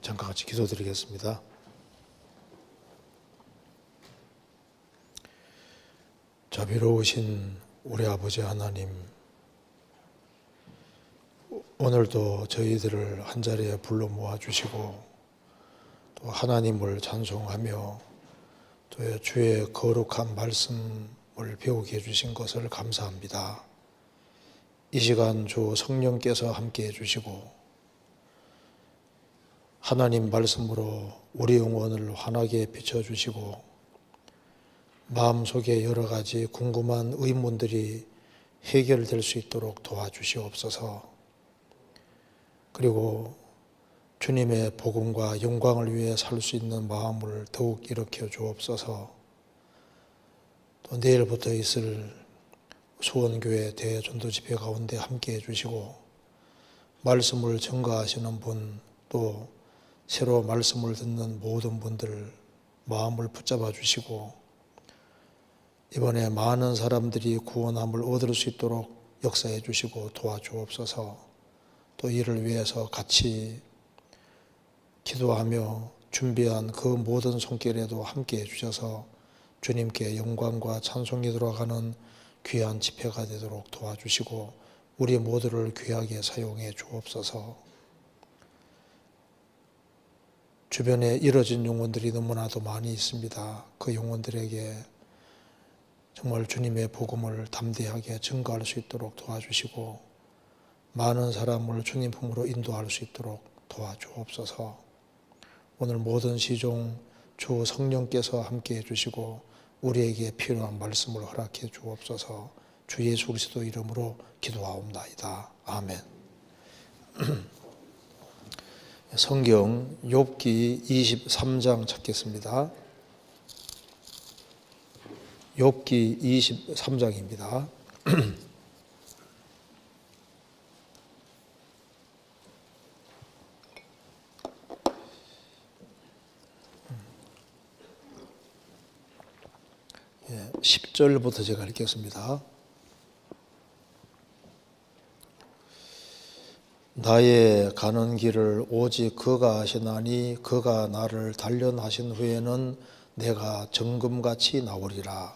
잠깐 같이 기도드리겠습니다. 자비로우신 우리 아버지 하나님, 오늘도 저희들을 한자리에 불러 모아주시고 또 하나님을 찬송하며 또 주의 거룩한 말씀을 배우게 해주신 것을 감사합니다. 이 시간 주 성령께서 함께 해주시고 하나님 말씀으로 우리 영혼을 환하게 비춰주시고 마음속에 여러 가지 궁금한 의문들이 해결될 수 있도록 도와주시옵소서. 그리고 주님의 복음과 영광을 위해 살 수 있는 마음을 더욱 일으켜 주옵소서. 또 내일부터 있을 수원교회 대전도 집회 가운데 함께 해주시고 말씀을 증거하시는 분, 또 새로 말씀을 듣는 모든 분들 마음을 붙잡아 주시고 이번에 많은 사람들이 구원함을 얻을 수 있도록 역사해 주시고 도와주옵소서. 또 이를 위해서 같이 기도하며 준비한 그 모든 손길에도 함께 해주셔서 주님께 영광과 찬송이 돌아가는 귀한 집회가 되도록 도와주시고 우리 모두를 귀하게 사용해 주옵소서. 주변에 잃어진 영혼들이 너무나도 많이 있습니다. 그 영혼들에게 정말 주님의 복음을 담대하게 증거할 수 있도록 도와주시고 많은 사람을 주님 품으로 인도할 수 있도록 도와주옵소서. 오늘 모든 시종 주 성령께서 함께 해주시고 우리에게 필요한 말씀을 허락해 주옵소서. 주 예수 그리스도 이름으로 기도하옵나이다. 아멘. 성경 욥기 23장 찾겠습니다. 욥기 23장입니다. 예, 10절부터 제가 읽겠습니다. 나의 가는 길을 오직 그가 아시나니 그가 나를 단련하신 후에는 내가 정금같이 나오리라.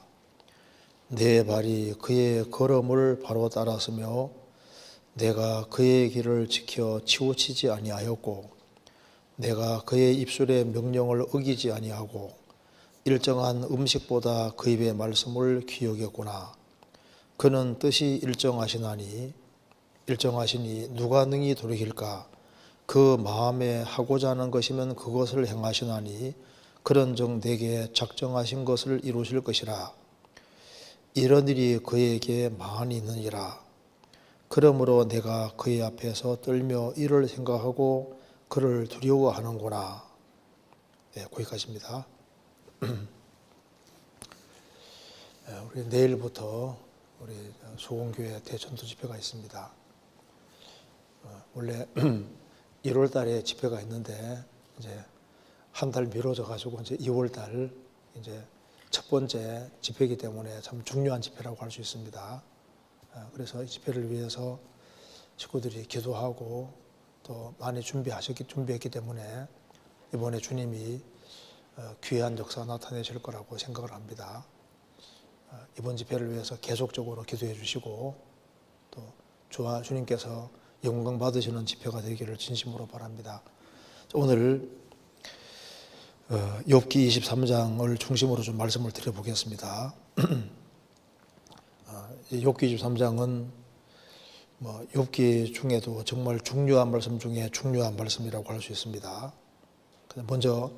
내 발이 그의 걸음을 바로 따랐으며 내가 그의 길을 지켜 치우치지 아니하였고 내가 그의 입술의 명령을 어기지 아니하고 일정한 음식보다 그 입의 말씀을 귀히 여겼구나. 그는 뜻이 일정하시니 누가 능히 돌이킬까? 그 마음에 하고자 하는 것이면 그것을 행하시나니 그런즉 내게 작정하신 것을 이루실 것이라. 이런 일이 그에게 많이 있느니라. 그러므로 내가 그의 앞에서 떨며 이를 생각하고 그를 두려워하는구나. 네, 거기까지입니다. 우리 내일부터 우리 수원교회 대전도 집회가 있습니다. 원래 1월 달에 집회가 있는데 이제 한 달 미뤄져 가지고 이제 2월 달 이제 첫 번째 집회이기 때문에 참 중요한 집회라고 할 수 있습니다. 그래서 이 집회를 위해서 식구들이 기도하고 또 많이 준비했기 때문에 이번에 주님이 귀한 역사 나타내실 거라고 생각을 합니다. 이번 집회를 위해서 계속적으로 기도해 주시고 또 주님께서 영광 받으시는 집회가 되기를 진심으로 바랍니다. 오늘 욥기 23장을 중심으로 좀 말씀을 드려보겠습니다. 욥기 23장은 욥기 중에도 정말 중요한 말씀 중에 중요한 말씀이라고 할 수 있습니다. 먼저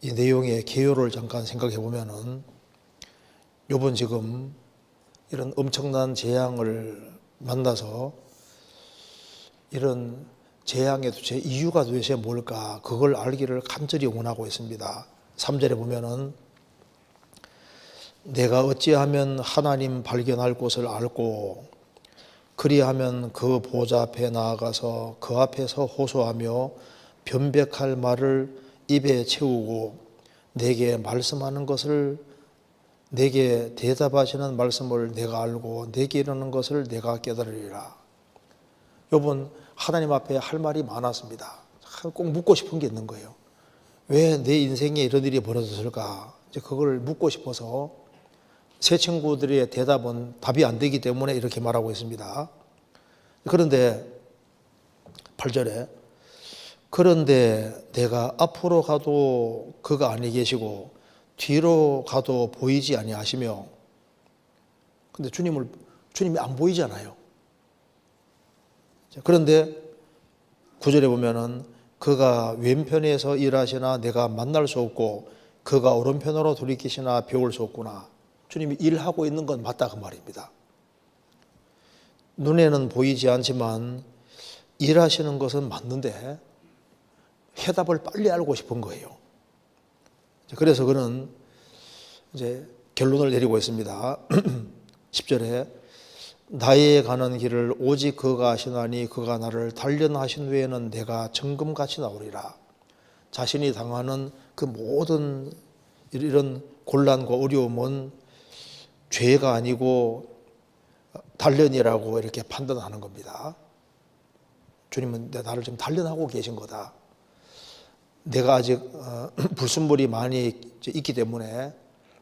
이 내용의 개요를 잠깐 생각해 보면은 욥은 지금 이런 엄청난 재앙을 만나서 이런 재앙의 도대체 이유가 도대체 뭘까? 그걸 알기를 간절히 원하고 있습니다. 3절에 보면은 내가 어찌하면 하나님 발견할 곳을 알고 그리하면 그 보좌 앞에 나아가서 그 앞에서 호소하며 변백할 말을 입에 채우고 내게 말씀하는 것을 내게 대답하시는 말씀을 내가 알고 내게 이르는 것을 내가 깨달으리라. 욥은 하나님 앞에 할 말이 많았습니다. 꼭 묻고 싶은 게 있는 거예요. 왜 내 인생에 이런 일이 벌어졌을까? 이제 그걸 묻고 싶어서 새 친구들의 대답은 답이 안 되기 때문에 이렇게 말하고 있습니다. 그런데 8절에 그런데 내가 앞으로 가도 그가 아니 계시고 뒤로 가도 보이지 아니하시며, 근데 주님이 안 보이잖아요. 그런데 9절에 보면은 그가 왼편에서 일하시나 내가 만날 수 없고 그가 오른편으로 돌이키시나 배울 수 없구나. 주님이 일하고 있는 건 맞다 그 말입니다. 눈에는 보이지 않지만 일하시는 것은 맞는데 해답을 빨리 알고 싶은 거예요. 그래서 그는 이제 결론을 내리고 있습니다. 10절에 나의 가는 길을 오직 그가 아시나니 그가 나를 단련하신 후에는 내가 정금같이 나오리라. 자신이 당하는 그 모든 이런 곤란과 어려움은 죄가 아니고 단련이라고 이렇게 판단하는 겁니다. 주님은 나를 좀 단련하고 계신 거다. 내가 아직 불순물이 많이 있기 때문에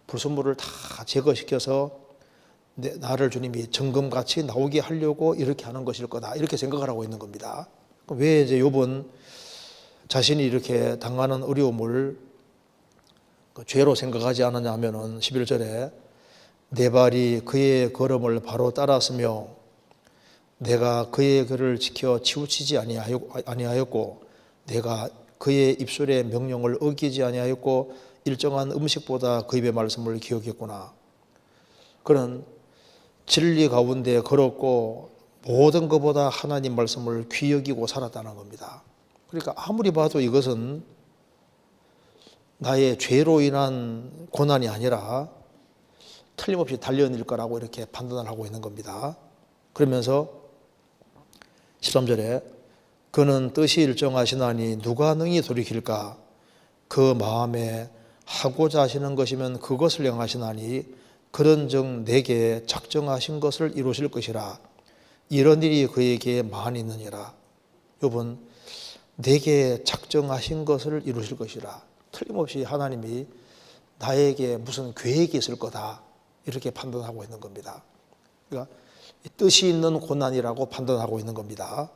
불순물을 다 제거시켜서 나를 주님이 정금같이 나오게 하려고 이렇게 하는 것일 거다. 이렇게 생각을 하고 있는 겁니다. 왜 이제 욥은 자신이 이렇게 당하는 어려움을 죄로 생각하지 않았냐 하면은 11절에 내 발이 그의 걸음을 바로 따랐으며 내가 그의 글을 지켜 치우치지 아니하였고 내가 그의 입술의 명령을 어기지 아니하였고 일정한 음식보다 그 입의 말씀을 기억했구나. 그는 진리 가운데 걸었고 모든 것보다 하나님 말씀을 귀히 여기고 살았다는 겁니다. 그러니까 아무리 봐도 이것은 나의 죄로 인한 고난이 아니라 틀림없이 단련일 거라고 이렇게 판단을 하고 있는 겁니다. 그러면서 13절에 그는 뜻이 일정하시나니 누가 능히 돌이킬까? 그 마음에 하고자 하시는 것이면 그것을 행하시나니 그런즉 내게 작정하신 것을 이루실 것이라. 이런 일이 그에게 많이 있느니라. 욥은 내게 작정하신 것을 이루실 것이라. 틀림없이 하나님이 나에게 무슨 계획이 있을 거다 이렇게 판단하고 있는 겁니다. 그러니까 뜻이 있는 고난이라고 판단하고 있는 겁니다.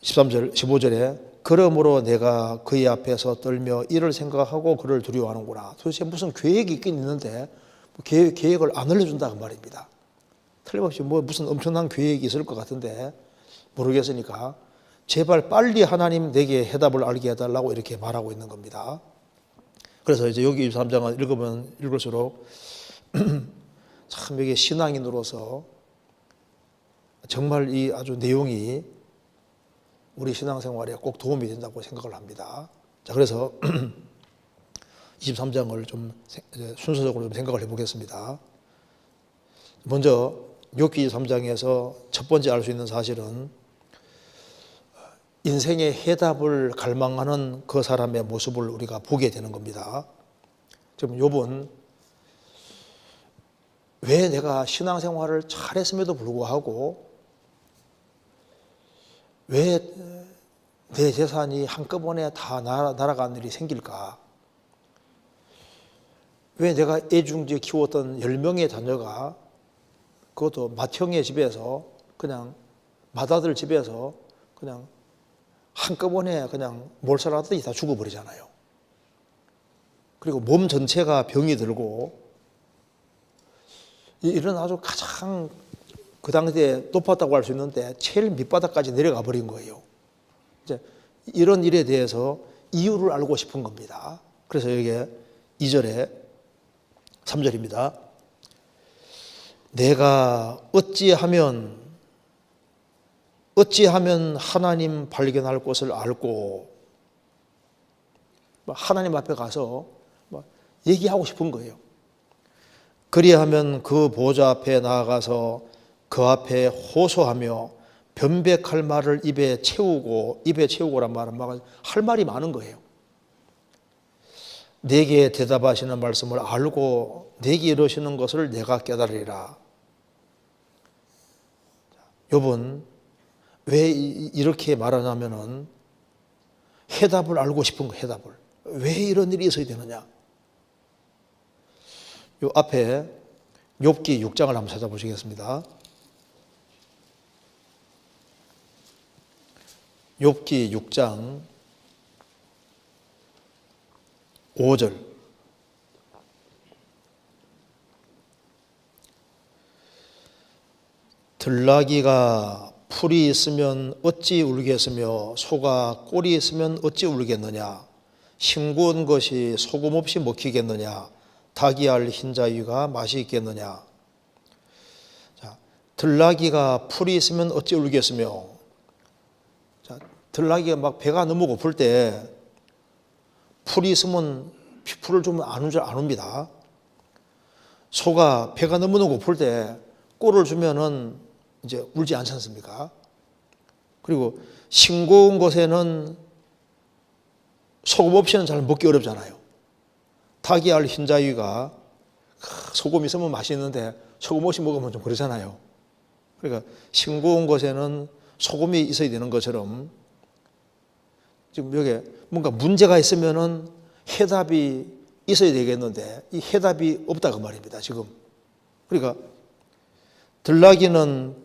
13절, 15절에 그러므로 내가 그의 앞에서 떨며 이를 생각하고 그를 두려워하는구나. 도대체 무슨 계획이 있긴 있는데 계획을 안 알려준다 그 말입니다. 틀림없이 무슨 엄청난 계획이 있을 것 같은데 모르겠으니까 제발 빨리 하나님 내게 해답을 알게 해달라고 이렇게 말하고 있는 겁니다. 그래서 이제 여기 23장을 읽으면 읽을수록 참 이게 신앙인으로서 정말 이 아주 내용이 우리 신앙생활에 꼭 도움이 된다고 생각을 합니다. 자, 그래서 23장을 좀 순서적으로 좀 생각을 해보겠습니다. 먼저 욥기 23장에서 첫 번째 알 수 있는 사실은 인생의 해답을 갈망하는 그 사람의 모습을 우리가 보게 되는 겁니다. 지금 욥은 왜 내가 신앙생활을 잘했음에도 불구하고 왜 내 재산이 한꺼번에 다 날아가는 일이 생길까? 왜 내가 애중지에 키웠던 10명의 자녀가 그것도 맏형의 집에서 그냥 맏아들 집에서 그냥 한꺼번에 그냥 몰살하듯이 다 죽어버리잖아요. 그리고 몸 전체가 병이 들고 이런 아주 가장 그 당시에 높았다고 할 수 있는데 제일 밑바닥까지 내려가 버린 거예요. 이제 이런 일에 대해서 이유를 알고 싶은 겁니다. 그래서 여기에 2절에 3절입니다. 내가 어찌하면 하나님 발견할 것을 알고 하나님 앞에 가서 얘기하고 싶은 거예요. 그리하면 그 보좌 앞에 나아가서 그 앞에 호소하며 변백할 말을 입에 채우고란 말은 막 할 말이 많은 거예요. 내게 대답하시는 말씀을 알고 내게 이루시는 것을 내가 깨달으리라. 욥은 왜 이렇게 말하냐면은 해답을 알고 싶은 거예요. 해답을. 왜 이런 일이 있어야 되느냐. 요 앞에 욥기 6장을 한번 찾아보시겠습니다. 욥기 6장 5절. 들나귀가 풀이 있으면 어찌 울겠으며 소가 꼴이 있으면 어찌 울겠느냐. 싱거운 것이 소금 없이 먹히겠느냐. 닭이 알 흰자위가 맛이 있겠느냐. 자, 들나귀가 풀이 있으면 어찌 울겠으며. 자, 들나귀가 막 배가 너무 고플 때 풀이 있으면 풀을 좀 안 웁니다. 소가 배가 너무너무 고플 때 꼴을 주면은 이제 울지 않지 않습니까? 그리고 싱거운 것에는 소금 없이는 잘 먹기 어렵잖아요. 닭이 알 흰자위가 소금 있으면 맛있는데 소금 없이 먹으면 좀 그러잖아요. 그러니까 싱거운 것에는 소금이 있어야 되는 것처럼 지금 여기 뭔가 문제가 있으면은 해답이 있어야 되겠는데 이 해답이 없다 그 말입니다. 지금. 그러니까 들나귀는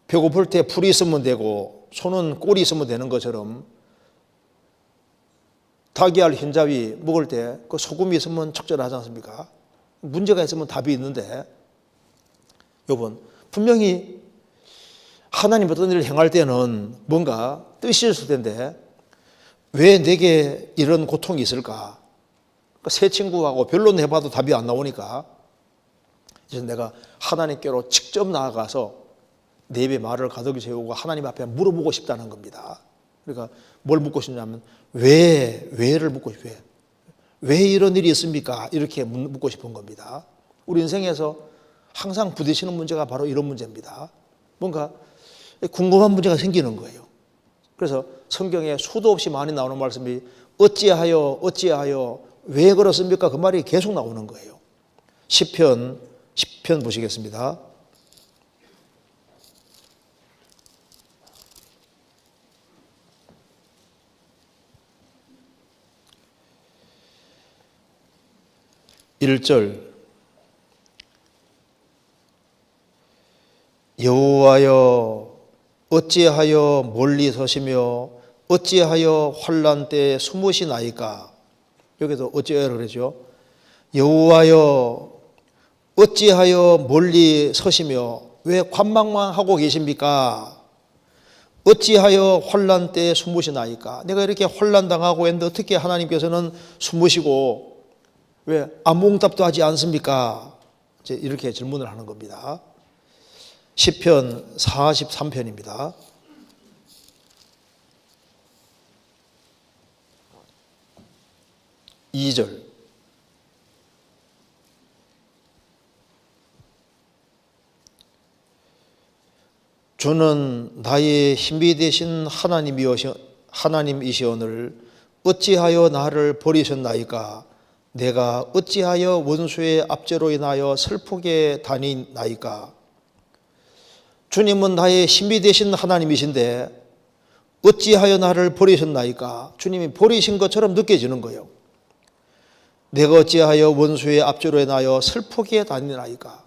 배고플 때 풀이 있으면 되고 소는 꼴이 있으면 되는 것처럼 닭이 알 흰자위 먹을 때 그 소금이 있으면 적절하지 않습니까? 문제가 있으면 답이 있는데 여러분 분명히 하나님 어떤 일을 행할 때는 뭔가 뜻이 있을 텐데 왜 내게 이런 고통이 있을까? 새 친구하고 변론해봐도 답이 안 나오니까 이제 내가 하나님께로 직접 나아가서 내 입에 말을 가득히 세우고 하나님 앞에 물어보고 싶다는 겁니다. 그러니까 뭘 묻고 싶냐면 왜를 묻고 싶어요. 왜 이런 일이 있습니까? 이렇게 묻고 싶은 겁니다. 우리 인생에서 항상 부딪히는 문제가 바로 이런 문제입니다. 뭔가 궁금한 문제가 생기는 거예요. 그래서 성경에 수도 없이 많이 나오는 말씀이 어찌하여 왜 그렇습니까? 그 말이 계속 나오는 거예요. 시편 보시겠습니다. 1절 여호와여 어찌하여 멀리 서시며 어찌하여 환난 때에 숨으시나이까. 여기도 어찌하여 그러죠. 여호와여 어찌하여 멀리 서시며 왜 관망만 하고 계십니까? 어찌하여 환난 때에 숨으시나이까. 내가 이렇게 환난 당하고 있는데 어떻게 하나님께서는 숨으시고 왜 아무 응답도 하지 않습니까? 이제 이렇게 질문을 하는 겁니다. 시편 43편입니다. 2절 주는 나의 힘이 되신 하나님이시오늘 어찌하여 나를 버리셨나이까. 내가 어찌하여 원수의 압제로 인하여 슬프게 다니나이까. 주님은 나의 힘이 되신 하나님이신데 어찌하여 나를 버리셨나이까. 주님이 버리신 것처럼 느껴지는 거예요. 내가 어찌하여 원수의 압제로 인하여 슬프게 다니나이까.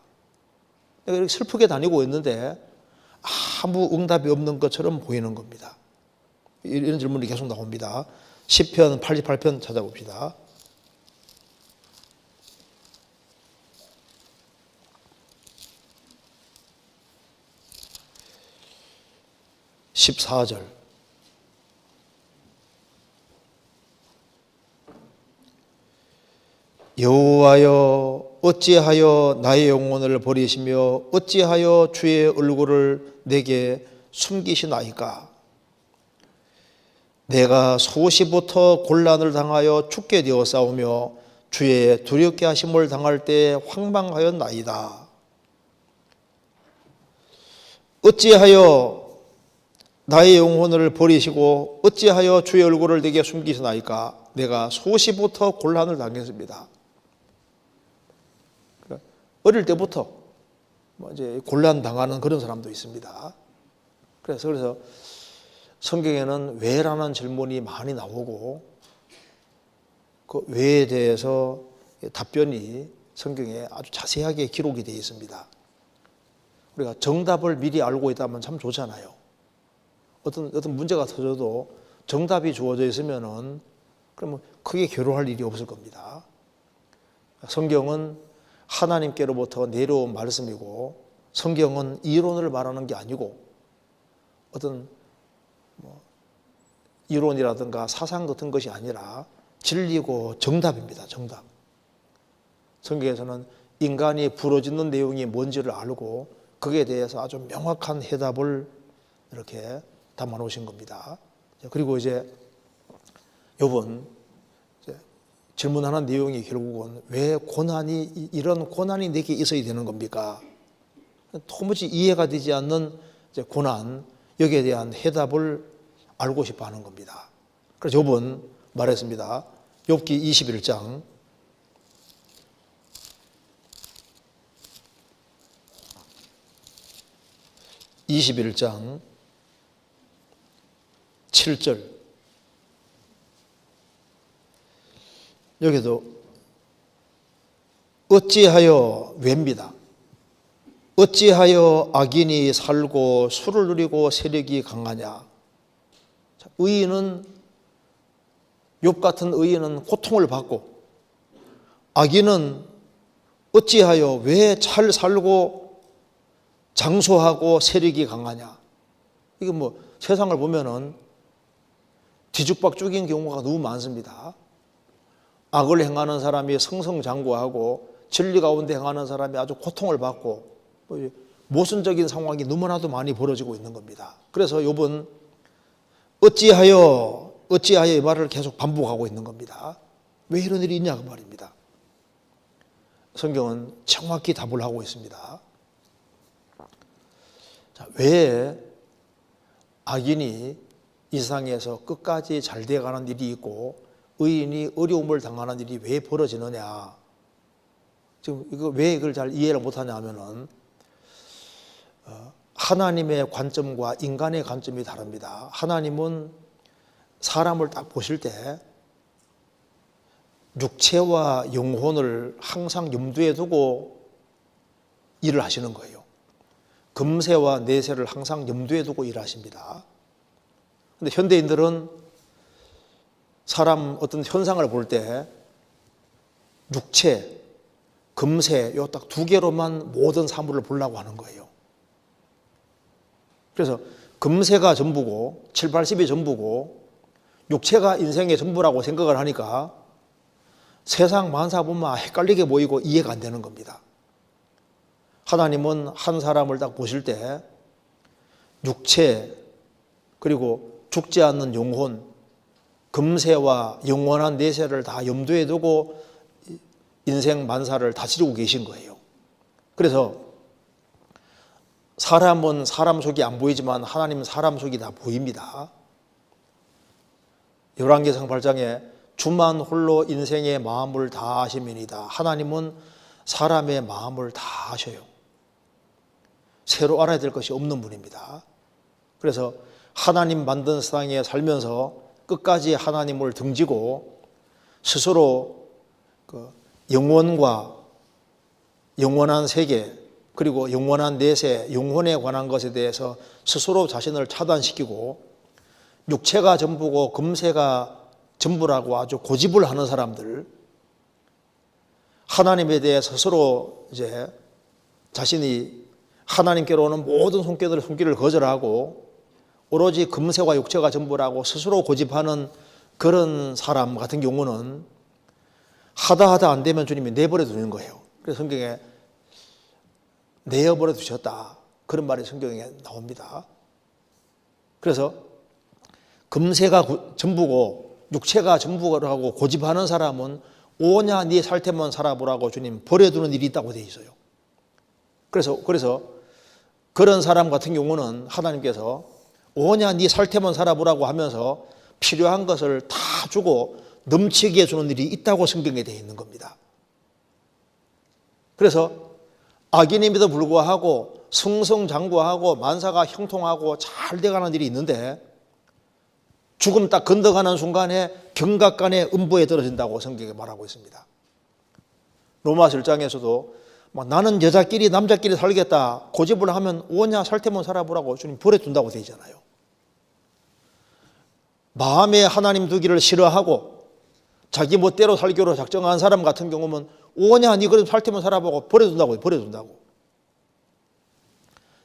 내가 이렇게 슬프게 다니고 있는데 아무 응답이 없는 것처럼 보이는 겁니다. 이런 질문이 계속 나옵니다. 시편 88편 찾아봅시다. 14절 여호와여 어찌하여 나의 영혼을 버리시며 어찌하여 주의 얼굴을 내게 숨기시나이까. 내가 소시부터 곤란을 당하여 죽게 되었사오며 주의 두렵게 하심을 당할 때 황망하였나이다. 어찌하여 나의 영혼을 버리시고 어찌하여 주의 얼굴을 내게 숨기시나이까. 내가 소시부터 곤란을 당했습니다. 어릴 때부터 이제 곤란 당하는 그런 사람도 있습니다. 그래서 성경에는 왜라는 질문이 많이 나오고 그 왜에 대해서 답변이 성경에 아주 자세하게 기록이 되어 있습니다. 우리가 정답을 미리 알고 있다면 참 좋잖아요. 어떤 문제가 터져도 정답이 주어져 있으면은 그러면 크게 괴로워할 일이 없을 겁니다. 성경은 하나님께로부터 내려온 말씀이고 성경은 이론을 말하는 게 아니고 어떤 이론이라든가 사상 같은 것이 아니라 진리고 정답입니다. 정답. 성경에서는 인간이 부러지는 내용이 뭔지를 알고 거기에 대해서 아주 명확한 해답을 이렇게 담아 놓으신 겁니다. 그리고 이제 요번 질문하는 내용이 결국은 왜 이런 고난이 내게 있어야 되는 겁니까? 도무지 이해가 되지 않는 고난, 여기에 대한 해답을 알고 싶어 하는 겁니다. 그래서 요번 말했습니다. 욥기 21장 21장 7절 여기도 어찌하여 왜입니다. 어찌하여 악인이 살고 수를 누리고 세력이 강하냐. 의인은 욥 같은 의인은 고통을 받고 악인은 어찌하여 왜 잘 살고 장수하고 세력이 강하냐. 이게 뭐 세상을 보면은 뒤죽박죽인 경우가 너무 많습니다. 악을 행하는 사람이 승승장구하고 진리 가운데 행하는 사람이 아주 고통을 받고 모순적인 상황이 너무나도 많이 벌어지고 있는 겁니다. 그래서 욥은 어찌하여 이 말을 계속 반복하고 있는 겁니다. 왜 이런 일이 있냐 그 말입니다. 성경은 정확히 답을 하고 있습니다. 자, 왜 악인이 이 세상에서 끝까지 잘 되어가는 일이 있고 의인이 어려움을 당하는 일이 왜 벌어지느냐. 지금 왜 이걸 잘 이해를 못하냐 하면은 하나님의 관점과 인간의 관점이 다릅니다. 하나님은 사람을 딱 보실 때 육체와 영혼을 항상 염두에 두고 일을 하시는 거예요. 금세와 내세를 항상 염두에 두고 일하십니다. 그런데 현대인들은 사람 어떤 현상을 볼 때 육체, 금세 요 딱 두 개로만 모든 사물을 보려고 하는 거예요. 그래서 금세가 전부고 7, 80이 전부고 육체가 인생의 전부라고 생각을 하니까 세상 만사 보면 헷갈리게 보이고 이해가 안 되는 겁니다. 하나님은 한 사람을 딱 보실 때 육체 그리고 죽지 않는 영혼, 금세와 영원한 내세를 다 염두에 두고 인생 만사를 다스리고 계신 거예요. 그래서 사람은 사람 속이 안 보이지만 하나님은 사람 속이 다 보입니다. 열왕기상 8장에 주만 홀로 인생의 마음을 다 아심이니이다. 하나님은 사람의 마음을 다 아셔요. 새로 알아야 될 것이 없는 분입니다. 그래서 하나님 만든 세상에 살면서 끝까지 하나님을 등지고 스스로 영원과 영원한 세계 그리고 영원한 내세, 영혼에 관한 것에 대해서 스스로 자신을 차단시키고 육체가 전부고 금세가 전부라고 아주 고집을 하는 사람들, 하나님에 대해 스스로 이제 자신이 하나님께로 오는 모든 손길을 거절하고 오로지 금세와 육체가 전부라고 스스로 고집하는 그런 사람 같은 경우는 하다 안 되면 주님이 내버려 두는 거예요. 그래서 성경에 내어버려 두셨다. 그런 말이 성경에 나옵니다. 그래서 금세가 전부고 육체가 전부라고 고집하는 사람은 오냐 네 살 때만 살아보라고 주님 버려두는 일이 있다고 되어 있어요. 그래서 그런 사람 같은 경우는 하나님께서 오냐 네 살 때만 살아보라고 하면서 필요한 것을 다 주고 넘치게 해주는 일이 있다고 성경에 되어 있는 겁니다. 그래서 악인임에도 불구하고 승승장구하고 만사가 형통하고 잘 돼가는 일이 있는데 죽음 딱 건너가는 순간에 경각간에 음부에 떨어진다고 성경에 말하고 있습니다. 로마서 1장에서도 나는 여자끼리 남자끼리 살겠다 고집을 하면 오냐 살테면 살아보라고 주님 버려둔다고 되어 있잖아요. 마음에 하나님 두기를 싫어하고 자기 멋대로 살기로 작정한 사람 같은 경우는 오냐 니 그래도 살테면 살아보고 버려둔다고.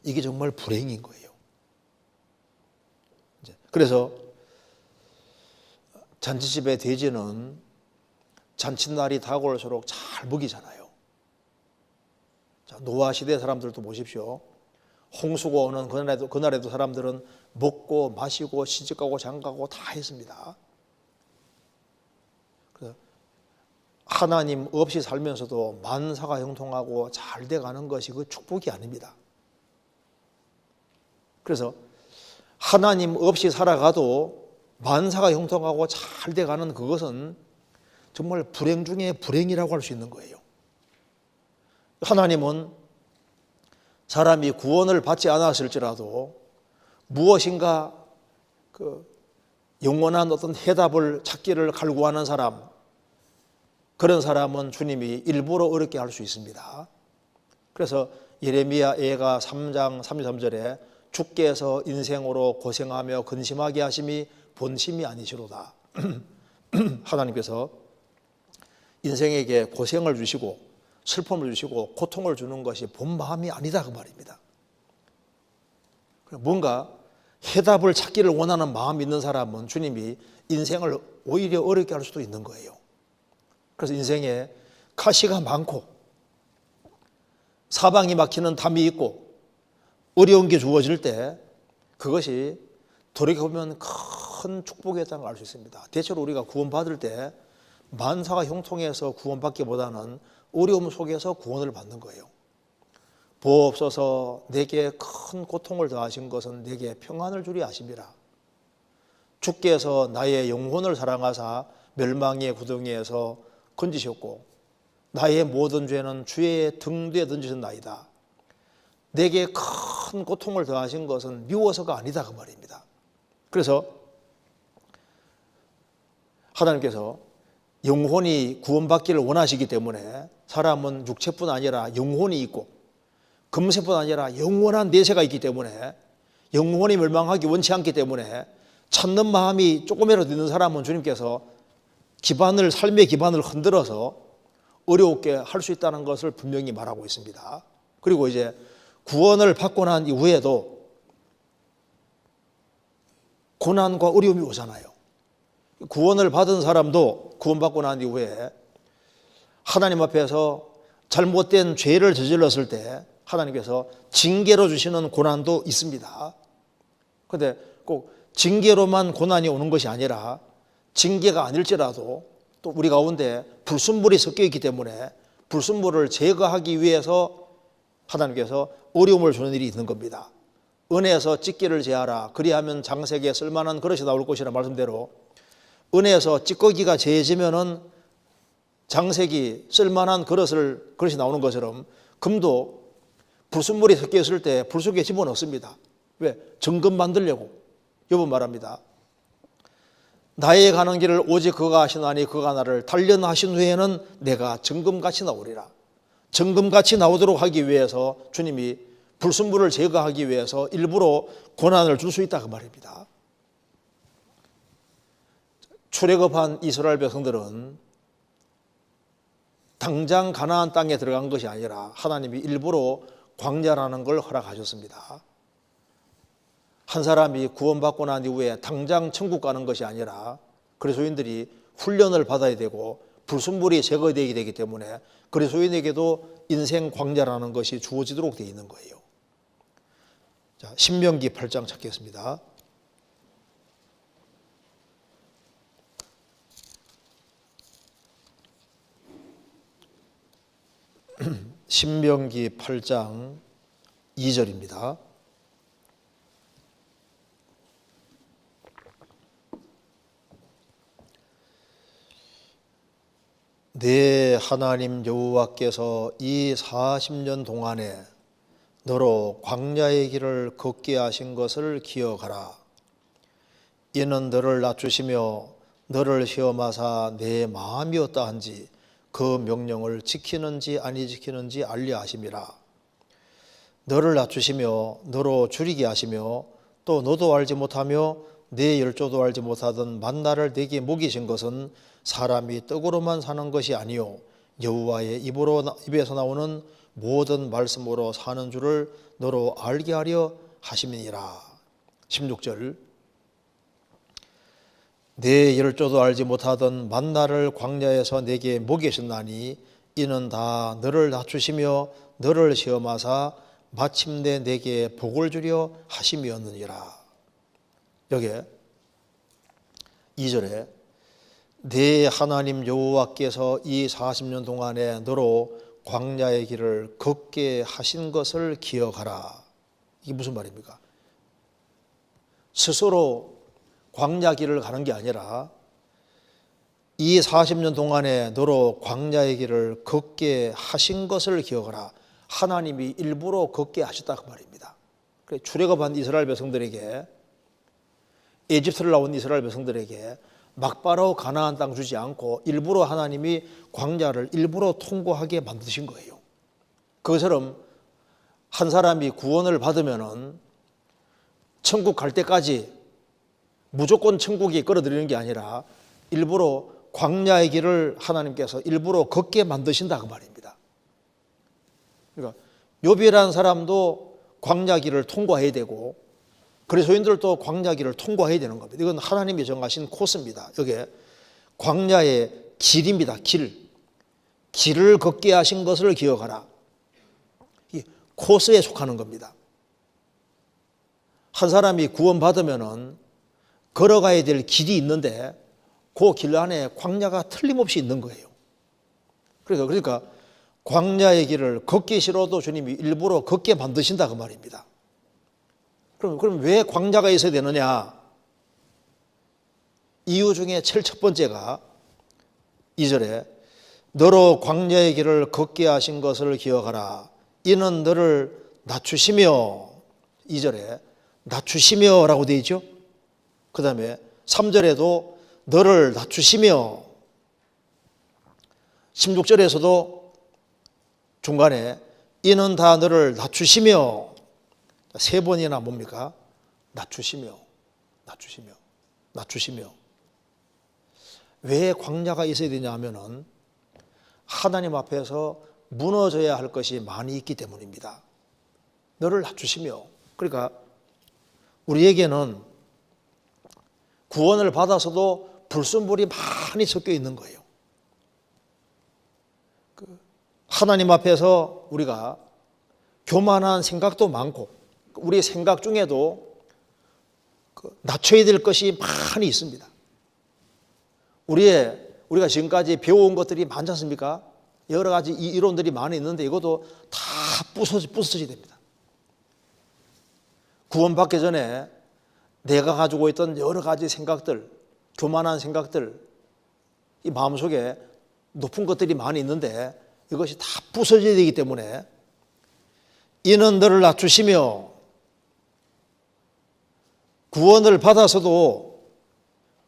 이게 정말 불행인 거예요. 그래서 잔치집의 돼지는 잔칫날이 다가올수록 잘 먹이잖아요. 자, 노아 시대 사람들도 보십시오. 홍수가 오는 그날에도 사람들은 먹고 마시고 시집가고 장가고 다 했습니다. 그래서 하나님 없이 살면서도 만사가 형통하고 잘 돼가는 것이 그 축복이 아닙니다. 그래서 하나님 없이 살아가도 만사가 형통하고 잘 돼가는 그것은 정말 불행 중에 불행이라고 할 수 있는 거예요. 하나님은 사람이 구원을 받지 않았을지라도 무엇인가 영원한 어떤 해답을 찾기를 갈구하는 사람, 그런 사람은 주님이 일부러 어렵게 할 수 있습니다. 그래서 예레미야 예가 3장 33절에 주께서 인생으로 고생하며 근심하게 하심이 본심이 아니시로다. 하나님께서 인생에게 고생을 주시고 슬픔을 주시고 고통을 주는 것이 본 마음이 아니다 그 말입니다. 뭔가 해답을 찾기를 원하는 마음이 있는 사람은 주님이 인생을 오히려 어렵게 할 수도 있는 거예요. 그래서 인생에 가시가 많고 사방이 막히는 담이 있고 어려운 게 주어질 때 그것이 돌이켜보면 큰 축복이었다는 걸 알 수 있습니다. 대체로 우리가 구원받을 때 만사가 형통해서 구원받기보다는 어려움 속에서 구원을 받는 거예요. 보옵소서 내게 큰 고통을 더하신 것은 내게 평안을 주리 아심이라. 주께서 나의 영혼을 사랑하사 멸망의 구덩이에서 건지셨고 나의 모든 죄는 주의 등 뒤에 던지셨나이다. 내게 큰 고통을 더하신 것은 미워서가 아니다 그 말입니다. 그래서 하나님께서 영혼이 구원받기를 원하시기 때문에 사람은 육체뿐 아니라 영혼이 있고 금세뿐 아니라 영원한 내세가 있기 때문에 영혼이 멸망하기 원치 않기 때문에 찾는 마음이 조금이라도 있는 사람은 주님께서 삶의 기반을 흔들어서 어려웠게 할 수 있다는 것을 분명히 말하고 있습니다. 그리고 이제 구원을 받고 난 이후에도 고난과 어려움이 오잖아요. 구원을 받은 사람도 구원받고 난 이후에 하나님 앞에서 잘못된 죄를 저질렀을 때 하나님께서 징계로 주시는 고난도 있습니다. 그런데 꼭 징계로만 고난이 오는 것이 아니라 징계가 아닐지라도 또 우리 가운데 불순물이 섞여 있기 때문에 불순물을 제거하기 위해서 하나님께서 어려움을 주는 일이 있는 겁니다. 은혜에서 찢기를 제하라. 그리하면 장색에 쓸만한 그릇이 나올 것이라 말씀대로 은혜에서 찌꺼기가 제해지면은 장색이 쓸만한 그릇이 나오는 것처럼 금도 불순물이 섞여 있을 때 불 속에 집어넣습니다. 왜? 정금 만들려고. 여러분 말합니다. 나의 가는 길을 오직 그가 하시나니 그가 나를 단련하신 후에는 내가 정금같이 나오리라. 정금같이 나오도록 하기 위해서 주님이 불순물을 제거하기 위해서 일부러 고난을 줄 수 있다 그 말입니다. 출애굽한 이스라엘 백성들은 당장 가나안 땅에 들어간 것이 아니라 하나님이 일부러 광야라는 걸 허락하셨습니다. 한 사람이 구원받고 난 이후에 당장 천국 가는 것이 아니라 그리스도인들이 훈련을 받아야 되고 불순물이 제거되게 되기 때문에 그리스도인에게도 인생 광야라는 것이 주어지도록 되어 있는 거예요. 자, 신명기 8장 찾겠습니다. 신명기 8장 2절입니다. 내 하나님 여호와께서 이 40년 동안에 너로 광야의 길을 걷게 하신 것을 기억하라. 이는 너를 낮추시며 너를 시험하사 내 마음이 어떠한지 그 명령을 지키는지 아니 지키는지 알려 하심이라. 너를 낮추시며 너로 줄이게 하시며 또 너도 알지 못하며 내 열조도 알지 못하던 만나를 내게 먹이신 것은 사람이 떡으로만 사는 것이 아니요 여호와의 입에서 나오는 모든 말씀으로 사는 줄을 너로 알게 하려 하심이니라. 16절. 내 열조도 알지 못하던 만나를 광야에서 내게 먹이셨나니 이는 다 너를 낮추시며 너를 시험하사 마침내 내게 복을 주려 하심이었느니라. 여기에 2절에 내 하나님 여호와께서 이 40년 동안에 너로 광야의 길을 걷게 하신 것을 기억하라. 이게 무슨 말입니까? 스스로 광야 길을 가는 게 아니라 이 40년 동안에 너로 광야의 길을 걷게 하신 것을 기억하라. 하나님이 일부러 걷게 하셨다 그 말입니다. 출애굽한 이스라엘 백성들에게, 에집트를 나온 이스라엘 백성들에게 막바로 가나안 땅 주지 않고 일부러 하나님이 광야를 일부러 통과하게 만드신 거예요. 그것처럼 한 사람이 구원을 받으면은 천국 갈 때까지 무조건 천국에 끌어들이는 게 아니라 일부러 광야의 길을 하나님께서 일부러 걷게 만드신다 그 말입니다. 그러니까 욥이라는 사람도 광야 길을 통과해야 되고 그리스도인들도 광야 길을 통과해야 되는 겁니다. 이건 하나님이 정하신 코스입니다. 이게 광야의 길입니다. 길을 걷게 하신 것을 기억하라. 이 코스에 속하는 겁니다. 한 사람이 구원받으면은 걸어가야 될 길이 있는데 그 길 안에 광야가 틀림없이 있는 거예요. 그러니까 광야의 길을 걷기 싫어도 주님이 일부러 걷게 만드신다 그 말입니다. 그럼 왜 광야가 있어야 되느냐? 이유 중에 제일 첫 번째가 2절에 너로 광야의 길을 걷게 하신 것을 기억하라. 이는 너를 낮추시며, 2절에 낮추시며 라고 되어 있죠. 그 다음에 3절에도 너를 낮추시며, 16절에서도 중간에 이는 다 너를 낮추시며, 세 번이나 뭡니까? 낮추시며. 왜 광야가 있어야 되냐 하면은 하나님 앞에서 무너져야 할 것이 많이 있기 때문입니다. 너를 낮추시며. 그러니까 우리에게는 구원을 받아서도 불순물이 많이 섞여 있는 거예요. 하나님 앞에서 우리가 교만한 생각도 많고 우리 생각 중에도 낮춰야 될 것이 많이 있습니다. 우리가 지금까지 배워온 것들이 많지 않습니까? 여러 가지 이론들이 많이 있는데 이것도 다 부서져야 됩니다. 구원받기 전에 내가 가지고 있던 여러 가지 생각들, 교만한 생각들, 이 마음속에 높은 것들이 많이 있는데 이것이 다 부서져야 되기 때문에 이는 너를 낮추시며, 구원을 받아서도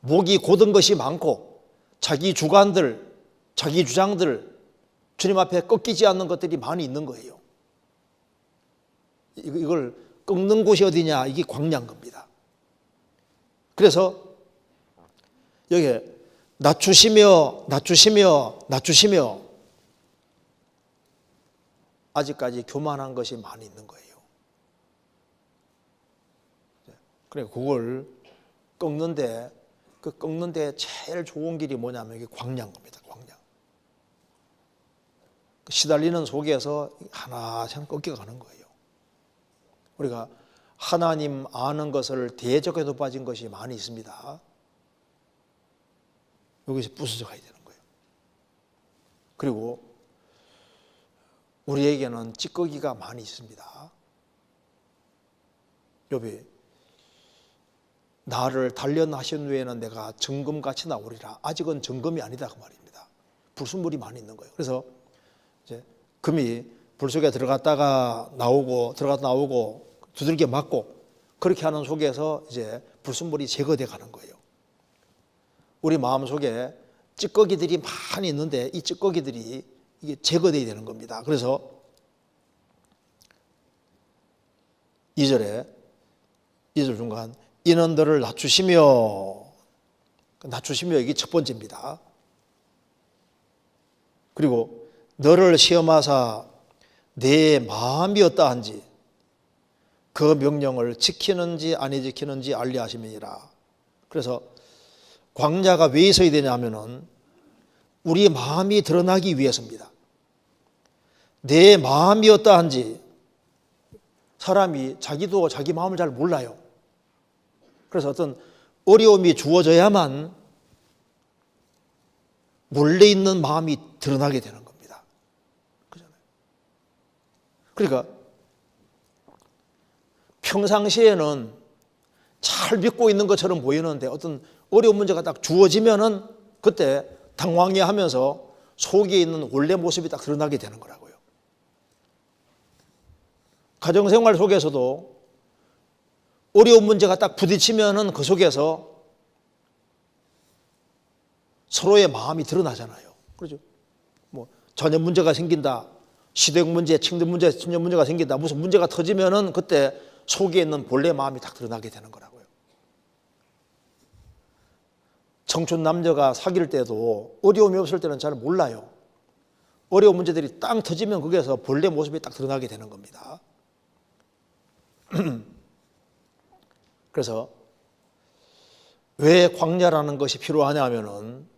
목이 곧은 것이 많고 자기 주관들, 자기 주장들, 주님 앞에 꺾이지 않는 것들이 많이 있는 거예요. 이걸 꺾는 곳이 어디냐? 이게 광야인 겁니다. 그래서 여기 낮추시며 아직까지 교만한 것이 많이 있는 거예요. 그러니까 그걸 꺾는데 제일 좋은 길이 뭐냐면 이게 광야인 겁니다. 광야. 시달리는 속에서 하나씩 꺾여가는 거예요. 우리가 하나님 아는 것을 대적에도 빠진 것이 많이 있습니다. 여기서 부서져 가야 되는 거예요. 그리고 우리에게는 찌꺼기가 많이 있습니다. 욥이 나를 단련하신 후에는 내가 정금같이 나오리라. 아직은 정금이 아니다 그 말입니다. 불순물이 많이 있는 거예요. 그래서 이제 금이 불 속에 들어갔다가 나오고 들어갔다 나오고 두들겨 맞고 그렇게 하는 속에서 이제 불순물이 제거돼 가는 거예요. 우리 마음 속에 찌꺼기들이 많이 있는데 이 찌꺼기들이 이게 제거돼야 되는 겁니다. 그래서 2절 중간 이는 너를 낮추시며 이게 첫 번째입니다. 그리고 너를 시험하사 내 마음이 어떠한지 그 명령을 지키는지 아니 지키는지 알리하심이니라. 그래서 광야가 왜 있어야 되냐면은 우리의 마음이 드러나기 위해서입니다. 내 마음이 어떠한지 사람이 자기도 자기 마음을 잘 몰라요. 그래서 어떤 어려움이 주어져야만 몰래 있는 마음이 드러나게 되는 겁니다. 그렇잖아요. 그러니까 평상시에는 잘 믿고 있는 것처럼 보이는데 어떤 어려운 문제가 딱 주어지면은 그때 당황해하면서 속에 있는 원래 모습이 딱 드러나게 되는 거라고요. 가정생활 속에서도 어려운 문제가 딱 부딪히면은 그 속에서 서로의 마음이 드러나잖아요. 그렇죠? 뭐 자녀 문제가 생긴다, 시댁 문제, 친정 문제가 생긴다, 무슨 문제가 터지면은 그때 속에 있는 본래 마음이 딱 드러나게 되는 거라고요. 청춘 남녀가 사귈 때도 어려움이 없을 때는 잘 몰라요. 어려운 문제들이 땅 터지면 거기에서 본래 모습이 딱 드러나게 되는 겁니다. 그래서 왜 광야라는 것이 필요하냐 하면은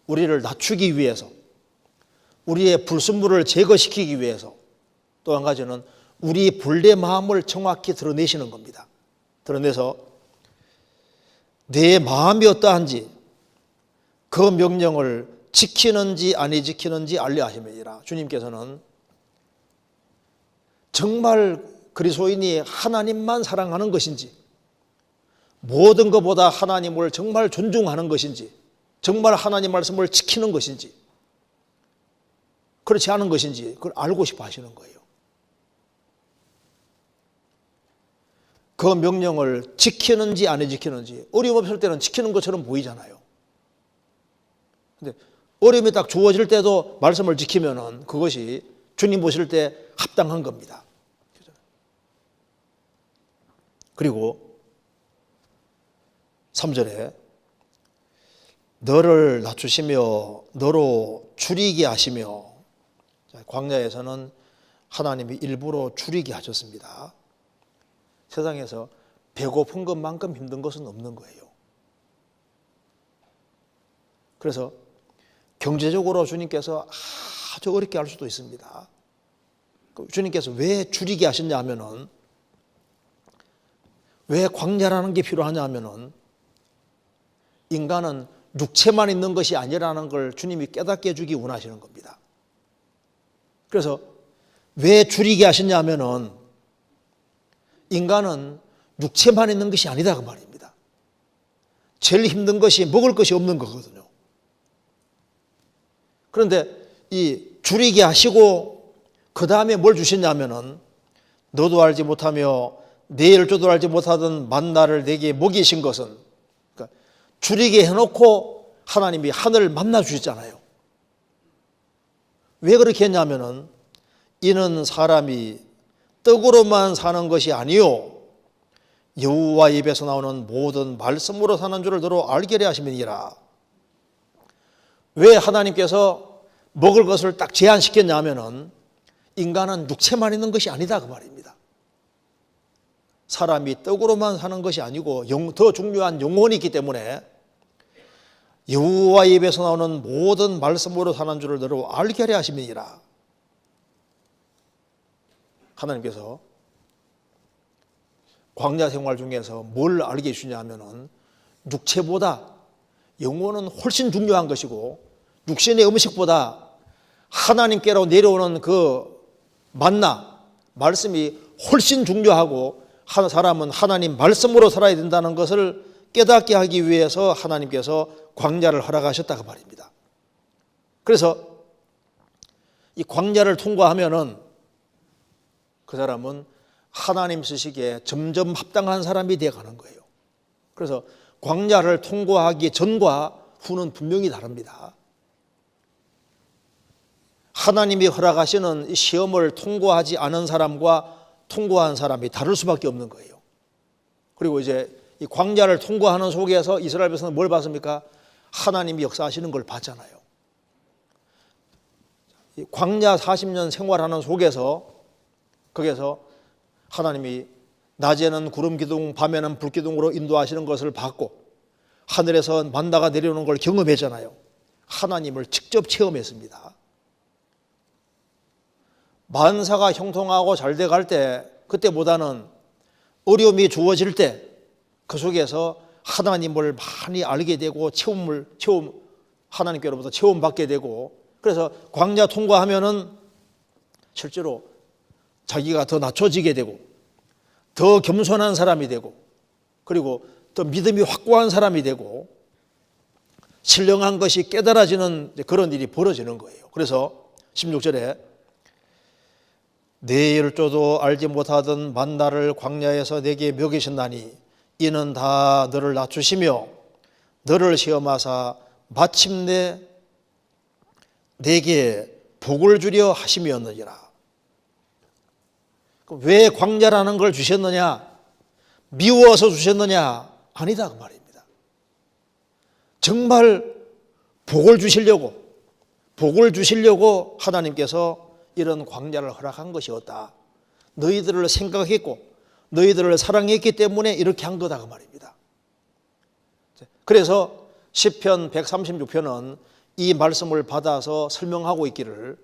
우리를 낮추기 위해서, 우리의 불순물을 제거시키기 위해서, 또 한 가지는 우리 본래 마음을 정확히 드러내시는 겁니다. 드러내서 내 마음이 어떠한지 그 명령을 지키는지 아니 지키는지 알려하심이니라. 주님께서는 정말 그리스도인이 하나님만 사랑하는 것인지, 모든 것보다 하나님을 정말 존중하는 것인지, 정말 하나님 말씀을 지키는 것인지, 그렇지 않은 것인지 그걸 알고 싶어 하시는 거예요. 그 명령을 지키는지 안 지키는지, 어려움 없을 때는 지키는 것처럼 보이잖아요. 근데 어려움이 딱 주어질 때도 말씀을 지키면은 그것이 주님 보실 때 합당한 겁니다. 그리고 3절에 너를 낮추시며 너로 줄이게 하시며, 광야에서는 하나님이 일부러 줄이게 하셨습니다. 세상에서 배고픈 것만큼 힘든 것은 없는 거예요. 그래서 경제적으로 주님께서 아주 어렵게 할 수도 있습니다. 주님께서 왜 줄이게 하셨냐 하면은, 왜 광야라는 게 필요하냐 하면은 인간은 육체만 있는 것이 아니라는 걸 주님이 깨닫게 해주기 원하시는 겁니다. 그래서 왜 줄이게 하셨냐 하면은 인간은 육체만 있는 것이 아니다 그 말입니다. 제일 힘든 것이 먹을 것이 없는 거거든요. 그런데 이 줄이게 하시고 그 다음에 뭘 주셨냐면은 너도 알지 못하며 내일 줄도 알지 못하던 만나를 내게 먹이신 것은, 그러니까 줄이게 해놓고 하나님이 하늘을 만나 주셨잖아요. 왜 그렇게 했냐면은 이는 사람이 떡으로만 사는 것이 아니요 여호와 입에서 나오는 모든 말씀으로 사는 줄을 너로 알게 하심이니라. 왜 하나님께서 먹을 것을 딱 제한시켰냐 하면은 인간은 육체만 있는 것이 아니다 그 말입니다. 사람이 떡으로만 사는 것이 아니고 더 중요한 영혼이 있기 때문에 여호와 입에서 나오는 모든 말씀으로 사는 줄을 너로 알게 하려 하심이니라. 하나님께서 광야 생활 중에서 뭘 알게 해주냐 하면은 육체보다 영혼은 훨씬 중요한 것이고, 육신의 음식보다 하나님께로 내려오는 그 만나 말씀이 훨씬 중요하고, 한 사람은 하나님 말씀으로 살아야 된다는 것을 깨닫게 하기 위해서 하나님께서 광야를 허락하셨다고 말입니다. 그래서 이 광야를 통과하면은 그 사람은 하나님 쓰시기에 점점 합당한 사람이 되어가는 거예요. 그래서 광야를 통과하기 전과 후는 분명히 다릅니다. 하나님이 허락하시는 시험을 통과하지 않은 사람과 통과한 사람이 다를 수밖에 없는 거예요. 그리고 이제 이 광야를 통과하는 속에서 이스라엘 백성은 뭘 봤습니까? 하나님이 역사하시는 걸 봤잖아요. 이 광야 40년 생활하는 속에서 거기에서 하나님이 낮에는 구름 기둥, 밤에는 불 기둥으로 인도하시는 것을 봤고 하늘에서 만나가 내려오는 걸 경험했잖아요. 하나님을 직접 체험했습니다. 만사가 형통하고 잘 돼갈 때, 그때보다는 어려움이 주어질 때 그 속에서 하나님을 많이 알게 되고 하나님께로부터 체험받게 되고, 그래서 광야 통과하면은 실제로 자기가 더 낮춰지게 되고 더 겸손한 사람이 되고 그리고 더 믿음이 확고한 사람이 되고 신령한 것이 깨달아지는 그런 일이 벌어지는 거예요. 그래서 16절에 내 열조도 알지 못하던 만나를 광야에서 내게 먹이신다니 이는 다 너를 낮추시며 너를 시험하사 마침내 내게 복을 주려 하심이었느니라. 왜 광야라는 걸 주셨느냐? 미워서 주셨느냐? 아니다 그 말입니다. 정말 복을 주시려고 하나님께서 이런 광야를 허락한 것이었다. 너희들을 생각했고 너희들을 사랑했기 때문에 이렇게 한 거다 그 말입니다. 그래서 시편 136편은 이 말씀을 받아서 설명하고 있기를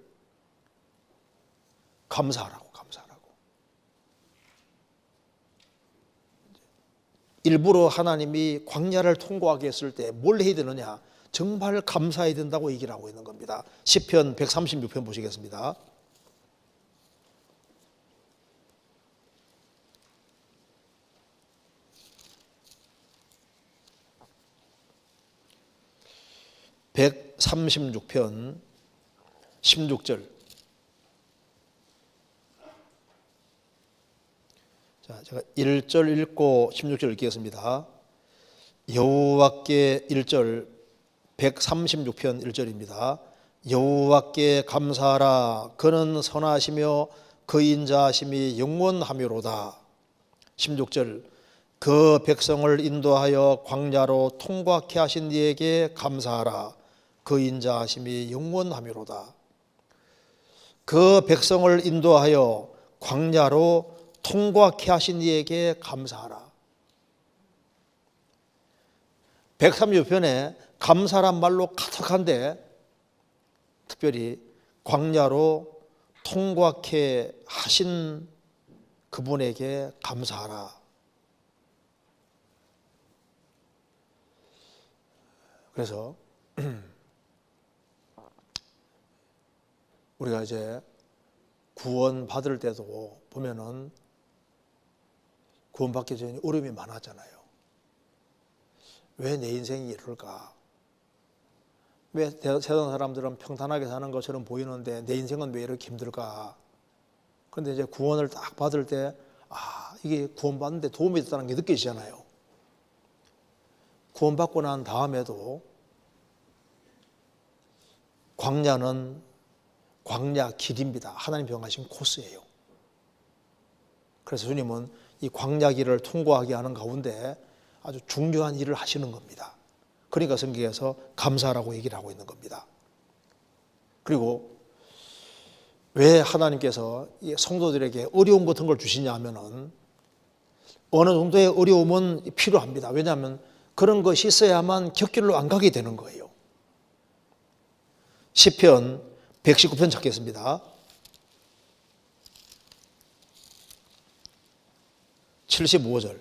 감사하라고. 일부러 하나님이 광야를 통과하게 했을 때 뭘 해야 되느냐? 정말 감사해야 된다고 얘기를 하고 있는 겁니다. 시편 136편 보시겠습니다. (136편) 16절. 자, 제가 1절 읽고 16절 읽겠습니다. 여호와께 1절 136편 1절입니다. 여호와께 감사하라. 그는 선하시며 그 인자하심이 영원하미로다. 16절 그 백성을 인도하여 광야로 통과케 하신 이에게 감사하라. 그 인자하심이 영원하미로다. 그 백성을 인도하여 광야로 통과케 하신 이에게 감사하라. 136편에 감사란 말로 가득한데 특별히 광야로 통과케 하신 그분에게 감사하라. 그래서 우리가 이제 구원 받을 때도 보면은 구원받기 전에 어려움이 많았잖아요. 왜 내 인생이 이럴까? 왜 세상 사람들은 평탄하게 사는 것처럼 보이는데 내 인생은 왜 이렇게 힘들까? 그런데 이제 구원을 딱 받을 때 이게 구원받는데 도움이 됐다는 게 느껴지잖아요. 구원받고 난 다음에도 광야는 광야 길입니다. 하나님 정하신 코스예요. 그래서 주님은 이 광야 길을 통과하게 하는 가운데 아주 중요한 일을 하시는 겁니다. 그러니까 성경에서 감사라고 얘기를 하고 있는 겁니다. 그리고 왜 하나님께서 성도들에게 어려움 같은 걸 주시냐 하면은 어느 정도의 어려움은 필요합니다. 왜냐하면 그런 것이 있어야만 곁길로 안 가게 되는 거예요. 시편 119편 찾겠습니다. 75절.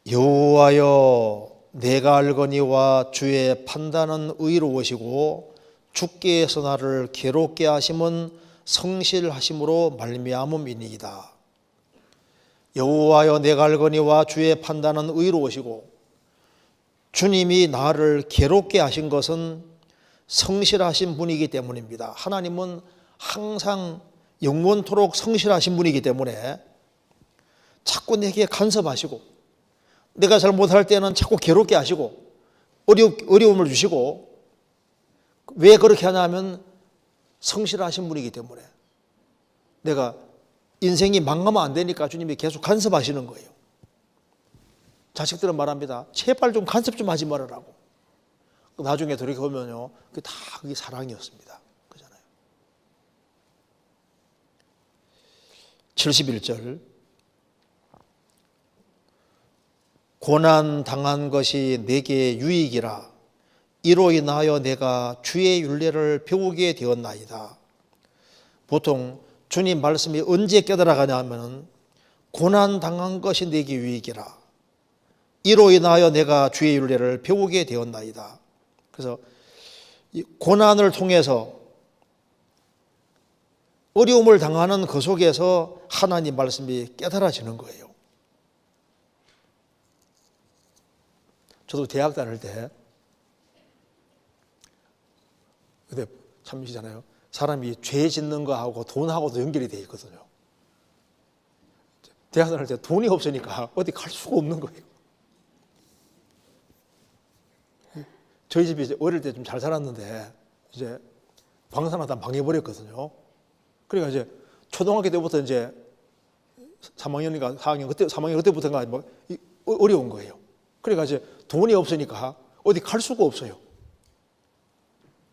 여호와여 내가 알거니와 주의 판단은 의로우시고 주께서 나를 괴롭게 하심은 성실하심으로 말미암음이니이다. 여호와여 내가 알거니와 주의 판단은 의로우시고 주님이 나를 괴롭게 하신 것은 성실하신 분이기 때문입니다. 하나님은 항상 영원토록 성실하신 분이기 때문에 자꾸 내게 간섭하시고, 내가 잘못할 때는 자꾸 괴롭게 하시고 어려움을 주시고, 왜 그렇게 하냐면 성실하신 분이기 때문에, 내가 인생이 망하면 안 되니까 주님이 계속 간섭하시는 거예요. 자식들은 말합니다. 제발 좀 간섭 좀 하지 말으라고. 나중에 돌이켜보면요, 그게 사랑이었습니다. 그잖아요. 71절. 고난 당한 것이 내게 유익이라 이로 인하여 내가 주의 율례를 배우게 되었나이다. 보통 주님 말씀이 언제 깨달아가냐 하면 고난 당한 것이 내게 유익이라 이로 인하여 내가 주의 율례를 배우게 되었나이다. 그래서 이 고난을 통해서, 어려움을 당하는 그 속에서 하나님 말씀이 깨달아지는 거예요. 저도 대학 다닐 때, 근데 참이시잖아요. 사람이 죄 짓는 거하고 돈하고도 연결이 돼 있거든요. 대학 다닐 때 돈이 없으니까 어디 갈 수가 없는 거예요. 저희 집이 이제 어릴 때 좀 잘 살았는데 이제 방산하다 망해버렸거든요. 그러니까 이제 초등학교 때부터 이제 3학년인가 4학년 그때 3학년 그때부터가 뭐 어려운 거예요. 그러니까 이제 돈이 없으니까 어디 갈 수가 없어요.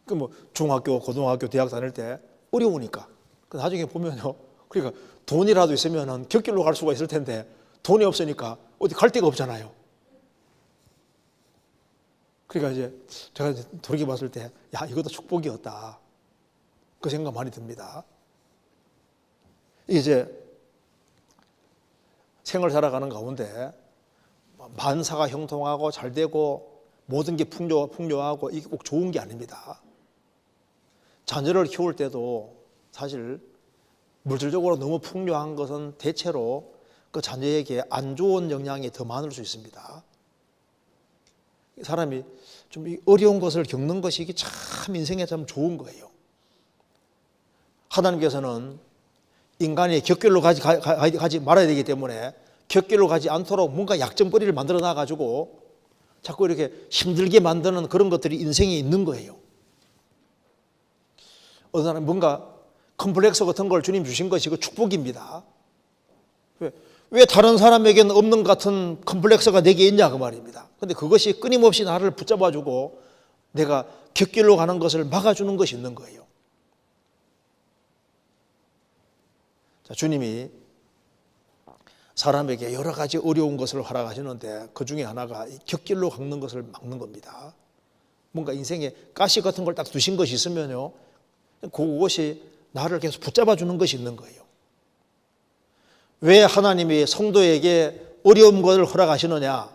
그 뭐 중학교, 고등학교, 대학 다닐 때 어려우니까. 나중에 보면요, 그러니까 돈이라도 있으면은 곁길로 갈 수가 있을 텐데 돈이 없으니까 어디 갈 데가 없잖아요. 그러니까 이제 제가 돌이켜 봤을 때, 야, 이것도 축복이었다. 그 생각 많이 듭니다. 이제 생을 살아가는 가운데 만사가 형통하고 잘 되고 모든 게 풍요하고 이게 꼭 좋은 게 아닙니다. 자녀를 키울 때도 사실 물질적으로 너무 풍요한 것은 대체로 그 자녀에게 안 좋은 영향이 더 많을 수 있습니다. 사람이 좀 어려운 것을 겪는 것이 이게 참 인생에 참 좋은 거예요. 하나님께서는 인간이 곁길로 가지 말아야 되기 때문에 곁길로 가지 않도록 뭔가 약점거리를 만들어 놔가지고 자꾸 이렇게 힘들게 만드는 그런 것들이 인생에 있는 거예요. 어느 사람은 뭔가 컴플렉스 같은 걸 주님 주신 것이 그 축복입니다. 왜 다른 사람에게는 없는 같은 컴플렉스가 내게 있냐 그 말입니다. 그런데 그것이 끊임없이 나를 붙잡아주고 내가 곁길로 가는 것을 막아주는 것이 있는 거예요. 자, 주님이 사람에게 여러 가지 어려운 것을 허락하시는데 그 중에 하나가 곁길로 걷는 것을 막는 겁니다. 뭔가 인생에 가시 같은 걸 딱 두신 것이 있으면요, 그것이 나를 계속 붙잡아주는 것이 있는 거예요. 왜 하나님이 성도에게 어려운 것을 허락하시느냐?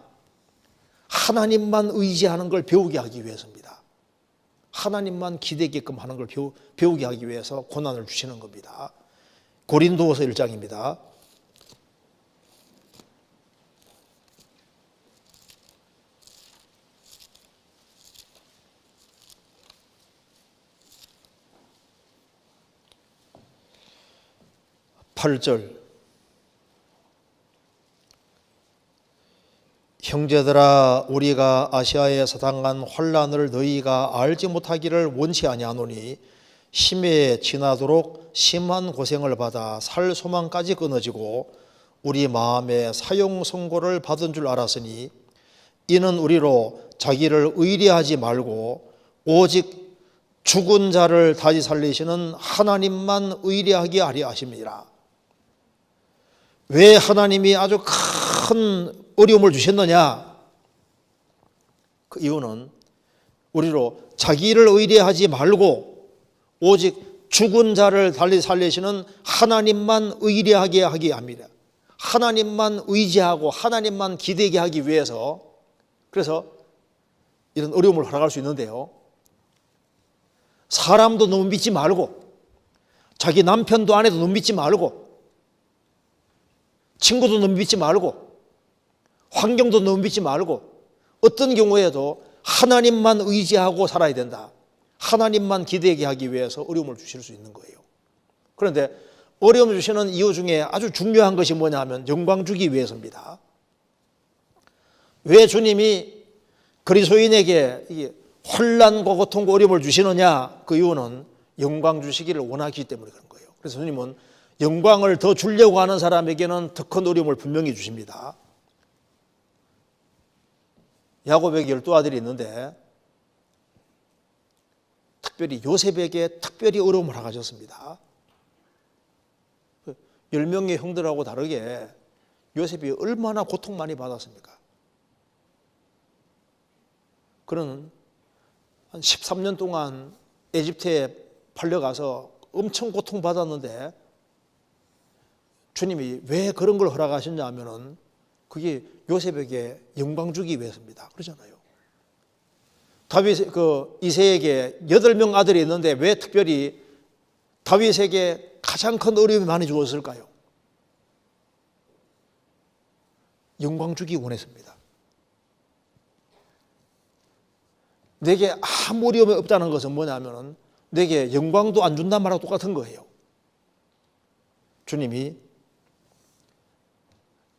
하나님만 의지하는 걸 배우게 하기 위해서입니다. 하나님만 기대게끔 하는 걸 배우게 하기 위해서 고난을 주시는 겁니다. 고린도후서 1장입니다. (8절) 형제들아, 우리가 아시아에서 당한 환난을 너희가 알지 못하기를 원치 아니하노니 심해에 지나도록 심한 고생을 받아 살 소망까지 끊어지고 우리 마음에 사형 선고를 받은 줄 알았으니 이는 우리로 자기를 의뢰하지 말고 오직 죽은 자를 다시 살리시는 하나님만 의뢰하게 하려 하심이라. 왜 하나님이 아주 큰 어려움을 주셨느냐? 그 이유는 우리로 자기를 의뢰하지 말고 오직 죽은 자를 달리 살리시는 하나님만 의뢰하게 하게 합니다. 하나님만 의지하고 하나님만 기대게 하기 위해서, 그래서 이런 어려움을 허락할 수 있는데요, 사람도 너무 믿지 말고 자기 남편도 아내도 너무 믿지 말고 친구도 너무 믿지 말고 환경도 너무 믿지 말고 어떤 경우에도 하나님만 의지하고 살아야 된다. 하나님만 기대게 하기 위해서 어려움을 주실 수 있는 거예요. 그런데 어려움을 주시는 이유 중에 아주 중요한 것이 뭐냐 하면 영광 주기 위해서입니다. 왜 주님이 그리스도인에게 이게 혼란과 고통과 어려움을 주시느냐? 그 이유는 영광 주시기를 원하기 때문에 그런 거예요. 그래서 주님은 영광을 더 주려고 하는 사람에게는 더 큰 어려움을 분명히 주십니다. 야곱에게 12아들이 있는데 특별히 요셉에게 특별히 어려움을 가졌습니다. 10명의 형들하고 다르게 요셉이 얼마나 고통 많이 받았습니까? 그는 한 13년 동안 에집트에 팔려가서 엄청 고통받았는데 주님이 왜 그런 걸 허락하셨냐 하면은 그게 요셉에게 영광 주기 위해서입니다. 그러잖아요. 다윗 이새에게 8명 아들이 있는데 왜 특별히 다윗에게 가장 큰 어려움이 많이 주었을까요? 영광 주기 원했습니다. 내게 아무 어려움이 없다는 것은 뭐냐면은 내게 영광도 안 준단 말하고 똑같은 거예요. 주님이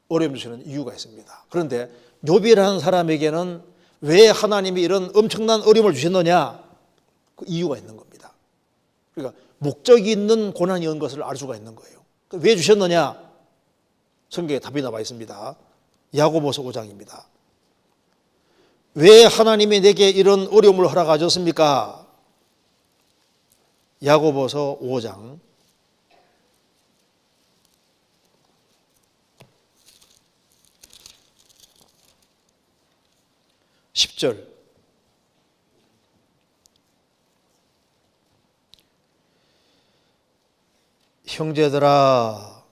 어려움 주시는 이유가 있습니다. 그런데 욥이라는 사람에게는 왜 하나님이 이런 엄청난 어려움을 주셨느냐? 그 이유가 있는 겁니다. 그러니까 목적이 있는 고난이 온 것을 알 수가 있는 거예요. 왜 주셨느냐? 성경에 답이 나와 있습니다. 야고보서 5장입니다. 왜 하나님이 내게 이런 어려움을 허락하셨습니까? 야고보서 5장 10절. 형제들아,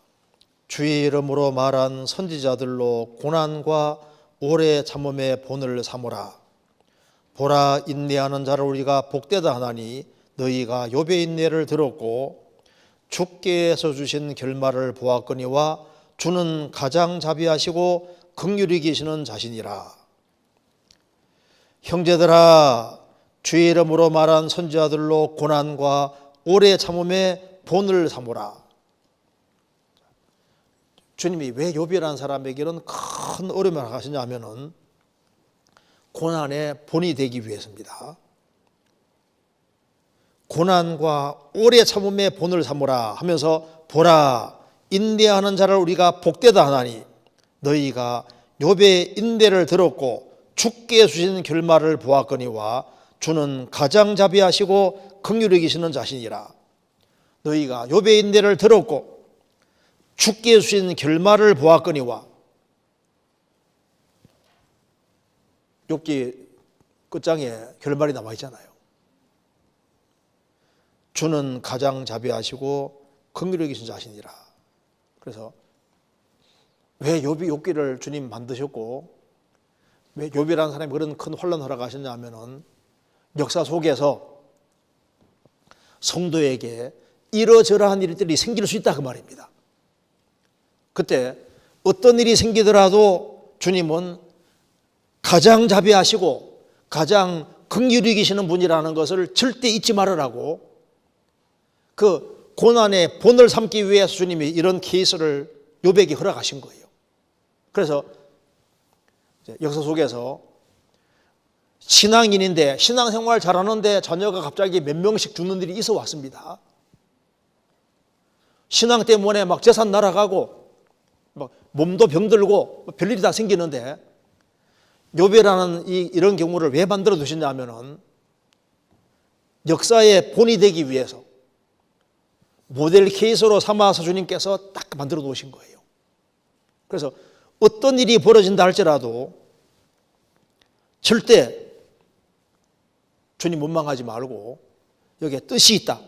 주의 이름으로 말한 선지자들로 고난과 오래 참음의 본을 삼으라. 보라, 인내하는 자를 우리가 복되다 하나니 너희가 욥의 인내를 들었고 주께서 주신 결말을 보았거니와 주는 가장 자비하시고 긍휼히 계시는 자신이라. 형제들아, 주의 이름으로 말한 선지자들로 고난과 오래 참음의 본을 삼으라. 주님이 왜 욥이라는 사람에게는 큰 어려움을 하시냐 하면은 고난의 본이 되기 위해서입니다. 고난과 오래 참음의 본을 삼으라 하면서 보라, 인내하는 자를 우리가 복되다 하나니 너희가 욥의 인내를 들었고 주께 주신 결말을 보았거니와 주는 가장 자비하시고 긍휼히 계시는 자신이라. 너희가 욥의 인내를 들었고 주께 주신 결말을 보았거니와. 욥기 끝장에 결말이 나와 있잖아요. 주는 가장 자비하시고 긍휼히 계신 자신이라. 그래서 왜 욥기를 주님 만드셨고 왜 욥이라는 사람이 그런 큰 혼란을 허락하셨냐 하면은 역사 속에서 성도에게 이러저러한 일들이 생길 수 있다 그 말입니다. 그때 어떤 일이 생기더라도 주님은 가장 자비하시고 가장 긍휼히 계시는 분이라는 것을 절대 잊지 말으라고 그 고난의 본을 삼기 위해서 주님이 이런 케이스를 욥에게 허락하신 거예요. 그래서 역사 속에서 신앙인인데 신앙생활 잘하는데 자녀가 갑자기 몇 명씩 죽는 일이 있어 왔습니다. 신앙 때문에 막 재산 날아가고 막 몸도 병들고 별일이 다 생기는데 욥이라는 이런 경우를 왜 만들어 두셨냐 하면은 역사의 본이 되기 위해서 모델 케이스로 삼아서 주님께서 딱 만들어 놓으신 거예요. 그래서 어떤 일이 벌어진다 할지라도 절대 주님 원망하지 말고 여기에 뜻이 있다.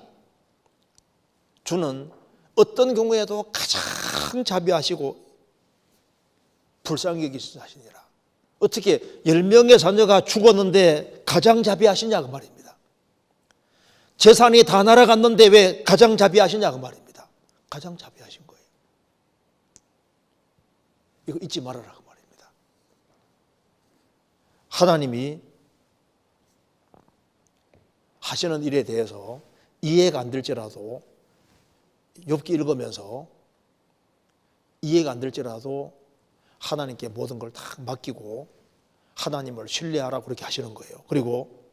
주는 어떤 경우에도 가장 자비하시고 불쌍히 여기신 자신이라. 어떻게 10명의 자녀가 죽었는데 가장 자비하시냐 그 말입니다. 재산이 다 날아갔는데 왜 가장 자비하시냐 그 말입니다. 가장 자비하신 거예요. 이거 잊지 말아라 그 말입니다. 하나님이 하시는 일에 대해서 이해가 안 될지라도 욥기 읽으면서 이해가 안 될지라도 하나님께 모든 걸 다 맡기고 하나님을 신뢰하라고 그렇게 하시는 거예요. 그리고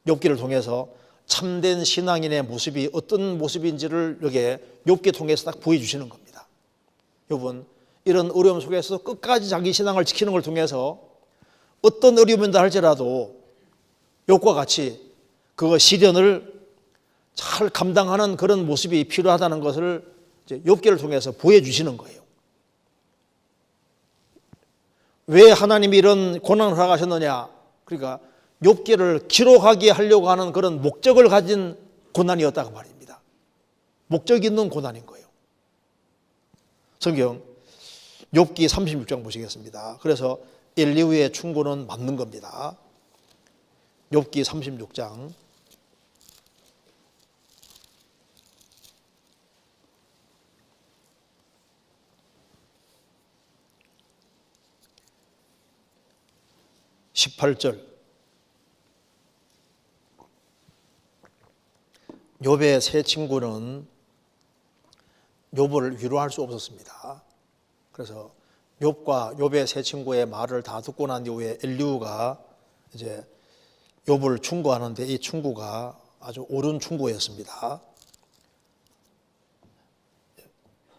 욥기를 통해서 참된 신앙인의 모습이 어떤 모습인지를 여기에 욥기 통해서 딱 보여주시는 겁니다. 욥은 이런 어려움 속에서 끝까지 자기 신앙을 지키는 걸 통해서 어떤 어려움이다 할지라도 욥과 같이 그 시련을 잘 감당하는 그런 모습이 필요하다는 것을 이제 욥기를 통해서 보여주시는 거예요. 왜 하나님이 이런 고난을 허락하셨느냐? 그러니까 욥기를 기록하게 하려고 하는 그런 목적을 가진 고난이었다고 말입니다. 목적 있는 고난인 거예요. 성경 욥기 36장 보시겠습니다. 그래서 엘리후의 충고는 맞는 겁니다. 욥기 36장 18절 욥의 세 친구는 욥을 위로할 수 없었습니다. 그래서 욥과 욥의 세 친구의 말을 다 듣고 난 이후에 엘리후가 이제 욥을 충고하는데 이 충고가 아주 옳은 충고였습니다.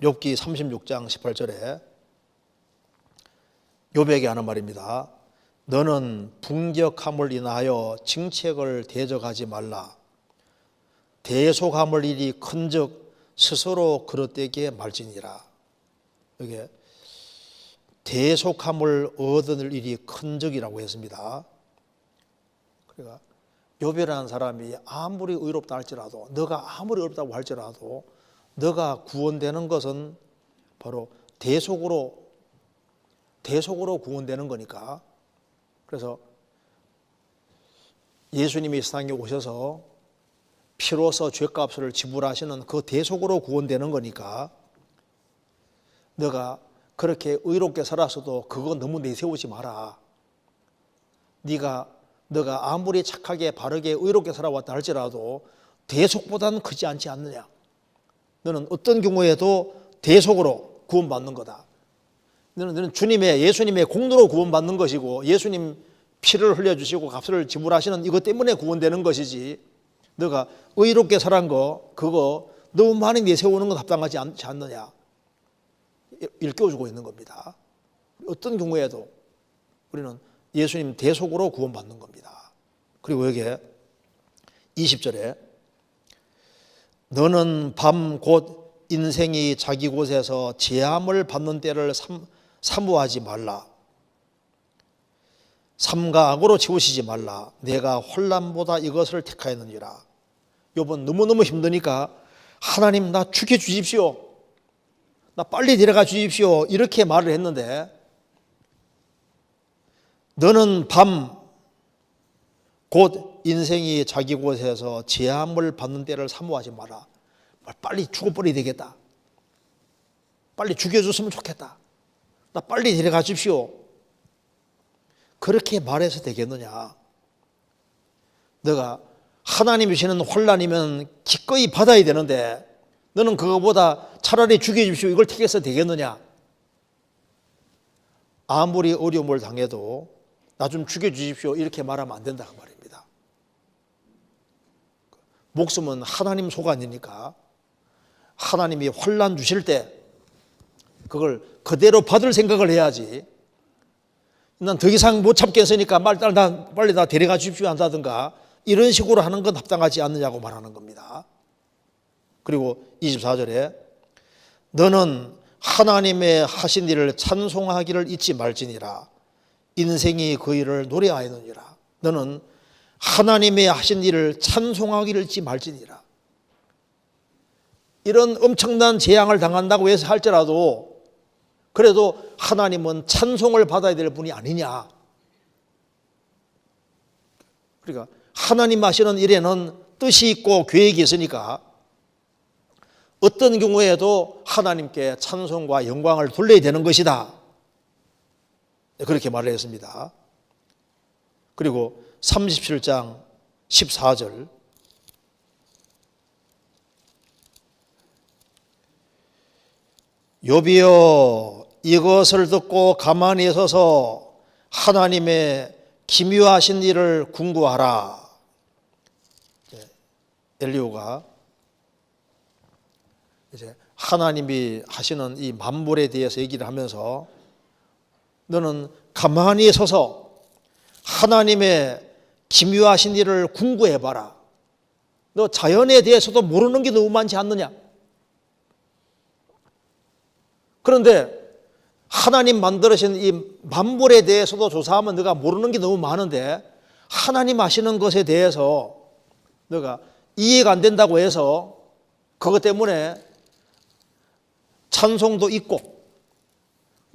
욥기 36장 18절에 욥에게 하는 말입니다. 너는 분격함을 인하여 징책을 대적하지 말라. 대속함을 일이 큰즉 스스로 그릇되게 말지니라. 이게 대속함을 얻을 일이 큰적이라고 했습니다. 그러니까 욥이라는 사람이 아무리 의롭다 할지라도, 너가 아무리 어렵다고 할지라도 너가 구원되는 것은 바로 대속으로 구원되는 거니까. 그래서 예수님이 이 세상에 오셔서 피로써 죄값을 지불하시는 그 대속으로 구원되는 거니까 너가 그렇게 의롭게 살았어도 그거 너무 내세우지 마라. 너가 아무리 착하게 바르게 의롭게 살아왔다 할지라도 대속보다는 크지 않지 않느냐. 너는 어떤 경우에도 대속으로 구원받는 거다. 너는 예수님의 공로로 구원받는 것이고 예수님 피를 흘려주시고 값을 지불하시는 이것 때문에 구원되는 것이지 너가 의롭게 살한 거 그거 너무 많이 내세우는 건 합당하지 않지 않느냐. 일깨워주고 있는 겁니다. 어떤 경우에도 우리는 예수님 대속으로 구원받는 겁니다. 그리고 여기에 20절에 너는 밤 곧 인생이 자기 곳에서 재함을 받는 때를 사모하지 말라. 삼가 악으로 채우시지 말라. 내가 혼란보다 이것을 택하였느니라. 욥은 너무너무 힘드니까 하나님 나 죽여주십시오. 나 빨리 데려가 주십시오. 이렇게 말을 했는데 너는 밤 곧 인생이 자기 곳에서 재함을 받는 때를 사모하지 마라. 빨리 죽어버려야 되겠다. 빨리 죽여줬으면 좋겠다. 나 빨리 데려가 주십시오. 그렇게 말해서 되겠느냐. 너가 하나님이 주시는 혼란이면 기꺼이 받아야 되는데 너는 그거보다 차라리 죽여주십시오. 이걸 택해서 되겠느냐. 아무리 어려움을 당해도 나 좀 죽여주십시오. 이렇게 말하면 안 된다고 말입니다. 목숨은 하나님 소관이니까 하나님이 혼란 주실 때 그걸 그대로 받을 생각을 해야지. 난 더 이상 못 참겠으니까 빨리 다 데려가 주십시오 한다든가 이런 식으로 하는 건 합당하지 않느냐고 말하는 겁니다. 그리고 24절에 너는 하나님의 하신 일을 찬송하기를 잊지 말지니라. 인생이 그 일을 노래하였느니라. 너는 하나님의 하신 일을 찬송하기를 잊지 말지니라. 이런 엄청난 재앙을 당한다고 해서 할지라도 그래도 하나님은 찬송을 받아야 될 분이 아니냐. 그러니까 하나님 하시는 일에는 뜻이 있고 계획이 있으니까 어떤 경우에도 하나님께 찬송과 영광을 돌려야 되는 것이다. 그렇게 말을 했습니다. 그리고 37장 14절 욥이여 이것을 듣고 가만히 서서 하나님의 기묘하신 일을 궁구하라. 엘리후가 이제 하나님이 하시는 이 만물에 대해서 얘기를 하면서 너는 가만히 서서 하나님의 기묘하신 일을 궁구해봐라. 너 자연에 대해서도 모르는 게 너무 많지 않느냐? 그런데 하나님 만들으신 이 만물에 대해서도 조사하면 너가 모르는 게 너무 많은데 하나님 하시는 것에 대해서 너가 이해가 안 된다고 해서 그것 때문에 찬송도 있고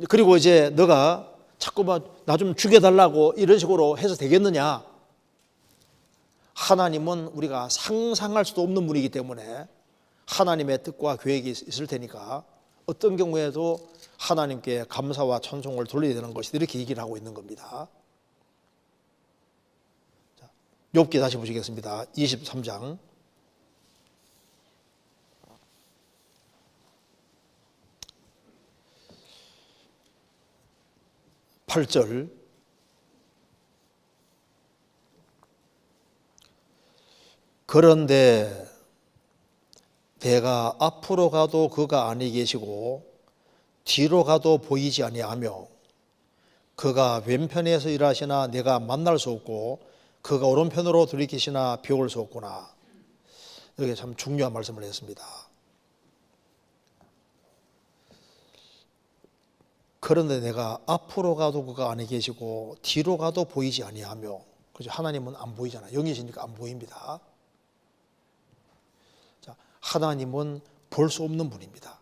그리고 이제 너가 자꾸만 나 좀 죽여달라고 이런 식으로 해서 되겠느냐? 하나님은 우리가 상상할 수도 없는 분이기 때문에 하나님의 뜻과 계획이 있을 테니까 어떤 경우에도 하나님께 감사와 찬송을 돌려야 되는 것이 이렇게 얘기를 하고 있는 겁니다. 욥기 다시 보시겠습니다. 23장 8절 그런데 내가 앞으로 가도 그가 아니 계시고 뒤로 가도 보이지 아니하며 그가 왼편에서 일하시나 내가 만날 수 없고 그가 오른편으로 돌이키시나 배울 수 없구나. 여기 참 중요한 말씀을 했습니다. 그런데 내가 앞으로 가도 그가 아니 계시고 뒤로 가도 보이지 아니하며 그죠? 하나님은 안 보이잖아요. 영이시니까 안 보입니다. 자, 하나님은 볼 수 없는 분입니다.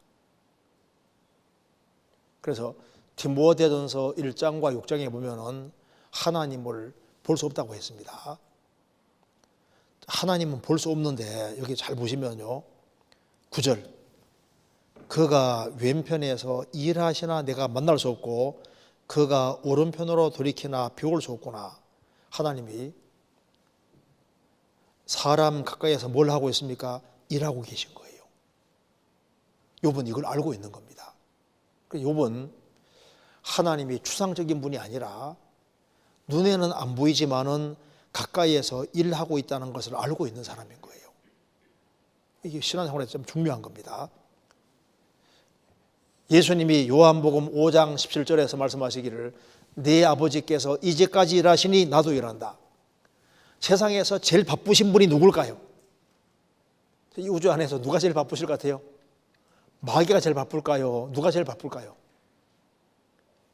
그래서 디모데전서 1장과 6장에 보면은 하나님을 볼 수 없다고 했습니다. 하나님은 볼 수 없는데 여기 잘 보시면요. 9절 그가 왼편에서 일하시나 내가 만날 수 없고 그가 오른편으로 돌이키나 배울 수 없구나. 하나님이 사람 가까이에서 뭘 하고 있습니까? 일하고 계신 거예요. 욥은 이걸 알고 있는 겁니다. 욥은 하나님이 추상적인 분이 아니라 눈에는 안 보이지만은 가까이에서 일하고 있다는 것을 알고 있는 사람인 거예요. 이게 신앙생활에 좀 중요한 겁니다. 예수님이 요한복음 5장 17절에서 말씀하시기를 내 아버지께서 이제까지 일하시니 나도 일한다. 세상에서 제일 바쁘신 분이 누굴까요? 이 우주 안에서 누가 제일 바쁘실 것 같아요? 마귀가 제일 바쁠까요? 누가 제일 바쁠까요?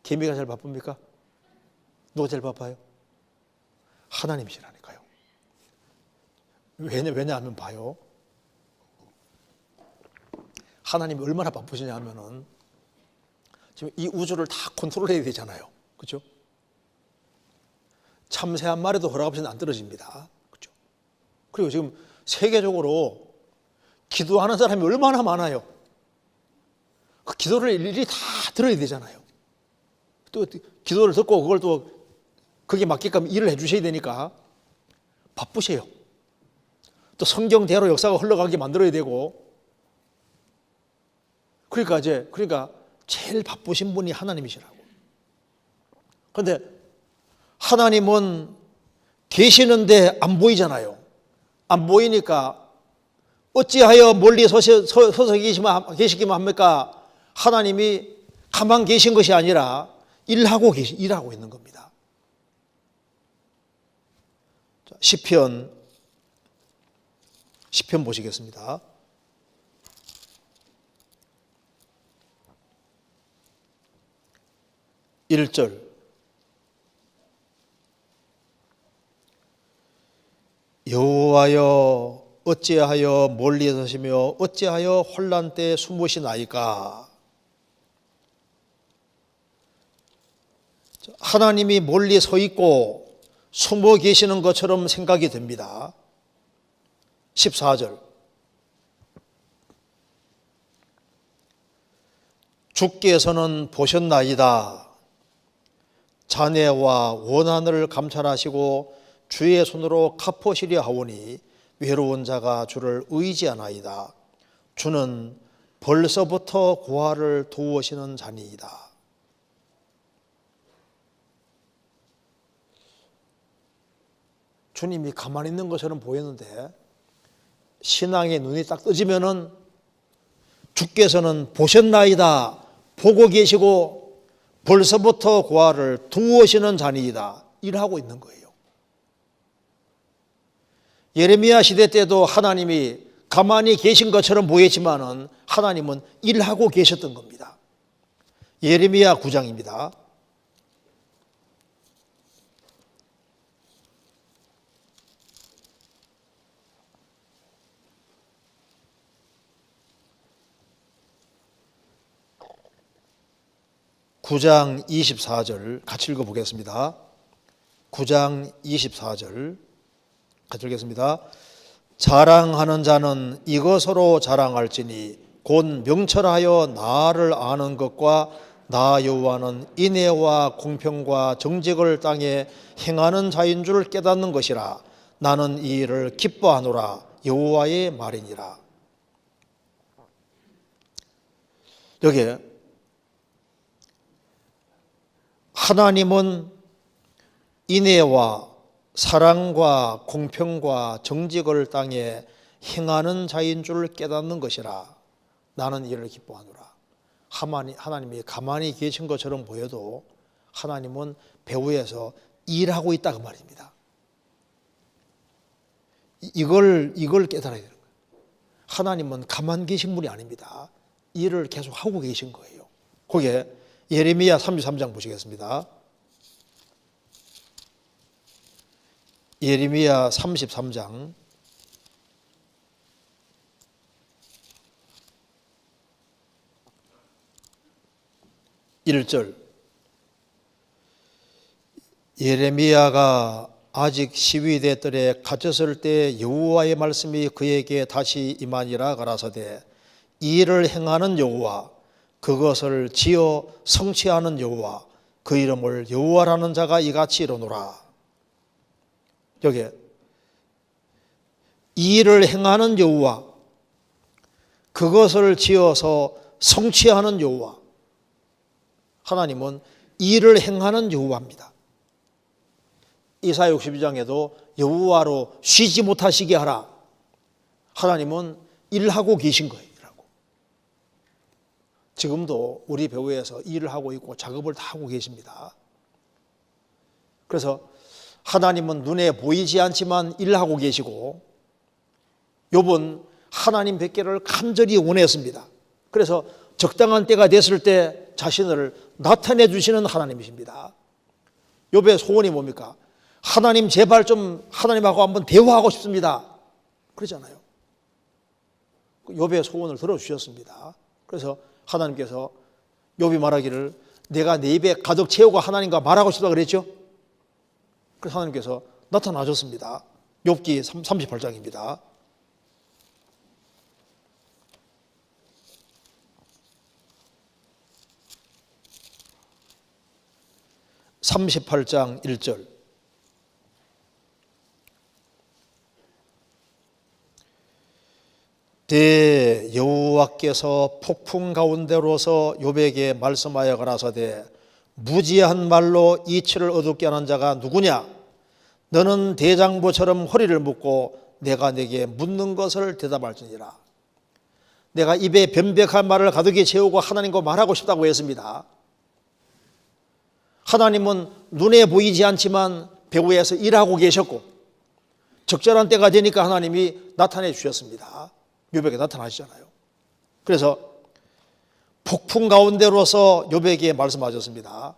개미가 제일 바쁩니까? 누가 제일 바빠요? 하나님이시라니까요. 왜냐하면 봐요. 하나님이 얼마나 바쁘시냐 하면은 지금 이 우주를 다 컨트롤해야 되잖아요. 그렇죠? 참새 한 마리도 허락 없이는 안 떨어집니다. 그렇죠? 그리고 지금 세계적으로 기도하는 사람이 얼마나 많아요. 그 기도를 일일이 다 들어야 되잖아요. 또 기도를 듣고 그걸 또 거기에 맞게끔 일을 해 주셔야 되니까 바쁘세요. 또 성경대로 역사가 흘러가게 만들어야 되고 그러니까 제일 바쁘신 분이 하나님이시라고. 그런데 하나님은 계시는데 안 보이잖아요. 안 보이니까 어찌하여 멀리 서서 계시기만 합니까? 하나님이 가만 계신 것이 아니라 일하고 있는 겁니다. 시편 보시겠습니다. 1절 여호와여 어찌하여 멀리 서시며 어찌하여 혼란 때에 숨으시나이까. 하나님이 멀리 서 있고 숨어 계시는 것처럼 생각이 됩니다. 14절 주께서는 보셨나이다. 잔해와 원한을 감찰하시고 주의 손으로 갚으시려 하오니 외로운 자가 주를 의지하나이다. 주는 벌써부터 고아를 도우시는 자니이다. 주님이 가만히 있는 것처럼 보였는데 신앙의 눈이 딱 뜨지면은 주께서는 보셨나이다. 보고 계시고 벌써부터 고아를 두으시는 자니이다. 일하고 있는 거예요. 예레미야 시대 때도 하나님이 가만히 계신 것처럼 보였지만은 하나님은 일하고 계셨던 겁니다. 예레미야 9장입니다. (9장) 24절 같이 읽어보겠습니다. 9장 24절 같이 읽겠습니다. 자랑하는 자는 이것으로 자랑할지니 곧 명철하여 나를 아는 것과 나 여호와는 인애와 공평과 정직을 땅에 행하는 자인 줄 깨닫는 것이라. 나는 이 일을 기뻐하노라. 여호와의 말이니라. 여기에 하나님은 인애와 사랑과 공평과 정직을 땅에 행하는 자인 줄 깨닫는 것이라. 나는 이를 기뻐하노라. 하나님이 가만히 계신 것처럼 보여도 하나님은 배후에서 일하고 있다 그 말입니다. 이걸 깨달아야 되는 거예요. 하나님은 가만히 계신 분이 아닙니다. 일을 계속 하고 계신 거예요. 거기에 예레미야 33장 보시겠습니다. 예레미야 33장 1절. 예레미야가 아직 시위대 뜰에 갇혔을 때 여호와의 말씀이 그에게 다시 임하니라 가라사대 이 일을 행하는 여호와 그것을 지어 성취하는 여호와 그 이름을 여호와라는 자가 이같이 이르노라. 여기 이 일을 행하는 여호와 그것을 지어서 성취하는 여호와. 하나님은 이 일을 행하는 여호와입니다. 이사야 62장에도 여호와로 쉬지 못하시게 하라. 하나님은 일하고 계신 거예요. 지금도 우리 배후에서 일을 하고 있고 작업을 다 하고 계십니다. 그래서 하나님은 눈에 보이지 않지만 일하고 계시고 욥은 하나님 뵙기를 간절히 원했습니다. 그래서 적당한 때가 됐을 때 자신을 나타내 주시는 하나님이십니다. 욥의 소원이 뭡니까? 하나님 제발 좀 하나님하고 한번 대화하고 싶습니다. 그러잖아요. 욥의 소원을 들어주셨습니다. 그래서 하나님께서 욥이 말하기를 내가 내 입에 가득 채우고 하나님과 말하고 싶다 그랬죠. 그래서 하나님께서 나타나셨습니다. 욥기 38장입니다. 38장 1절. 대 여호와께서 폭풍 가운데로서 욥에게 말씀하여 가라사대 무지한 말로 이치를 어둡게 하는 자가 누구냐? 너는 대장부처럼 허리를 묶고 내가 내게 묻는 것을 대답할지니라. 내가 입에 변백한 말을 가득히 채우고 하나님과 말하고 싶다고 했습니다. 하나님은 눈에 보이지 않지만 배후에서 일하고 계셨고 적절한 때가 되니까 하나님이 나타내 주셨습니다. 욥에게 나타나시잖아요. 그래서 폭풍 가운데로서 욥에게 말씀하셨습니다.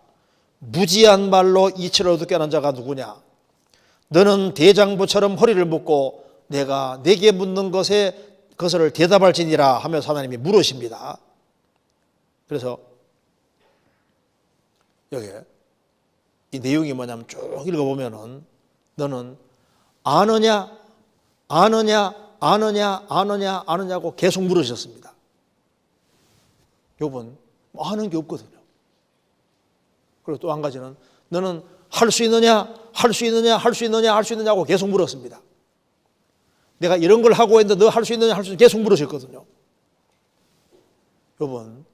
무지한 말로 이치를 어둡게 하는 자가 누구냐? 너는 대장부처럼 허리를 묶고 내가 내게 묻는 것을 대답할지니라 하면서 하나님이 물으십니다. 그래서 여기 이 내용이 뭐냐면 쭉 읽어보면은 너는 아느냐 아느냐 아느냐 아느냐 아느냐고 계속 물으셨습니다. 욥은 아는 게 없거든요. 그리고 또 한 가지는 너는 할 수 있느냐? 할 수 있느냐? 할 수 있느냐? 할 수 있느냐고 계속 물었습니다. 내가 이런 걸 하고 있는데 너 할 수 있느냐? 할 수 있느냐? 계속 물으셨거든요. 여러분,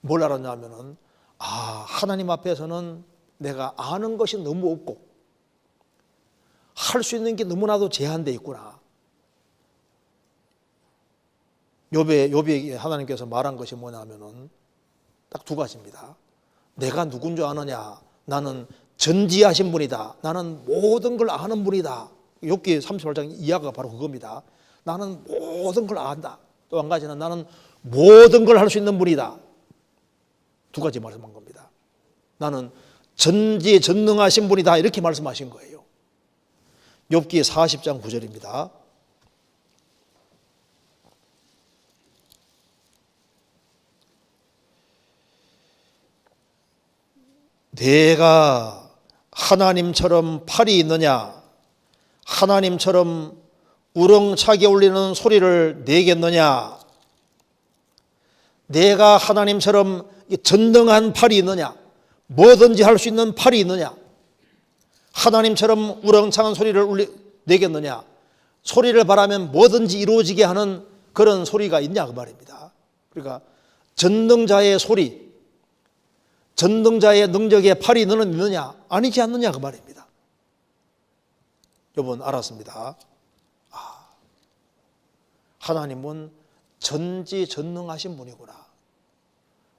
뭘 알았냐면은, 하나님 앞에서는 내가 아는 것이 너무 없고 할 수 있는 게 너무나도 제한되어 있구나. 욥에게 하나님께서 말한 것이 뭐냐면은 딱 두 가지입니다. 내가 누군 줄 아느냐? 나는 전지하신 분이다. 나는 모든 걸 아는 분이다. 욥기 38장 이하가 바로 그겁니다. 나는 모든 걸 안다. 또 한 가지는 나는 모든 걸 할 수 있는 분이다. 두 가지 말씀한 겁니다. 나는 전지전능하신 분이다. 이렇게 말씀하신 거예요. 욥기 40장 9절입니다. 내가 하나님처럼 팔이 있느냐? 하나님처럼 우렁차게 울리는 소리를 내겠느냐? 내가 하나님처럼 전능한 팔이 있느냐? 뭐든지 할 수 있는 팔이 있느냐? 하나님처럼 우렁찬 소리를 내겠느냐? 소리를 바라면 뭐든지 이루어지게 하는 그런 소리가 있냐 그 말입니다. 그러니까 전능자의 소리, 전능자의 능력에 팔이 너는 있느냐? 아니지 않느냐 그 말입니다. 여러분 알았습니다. 하나님은 전지전능하신 분이구나.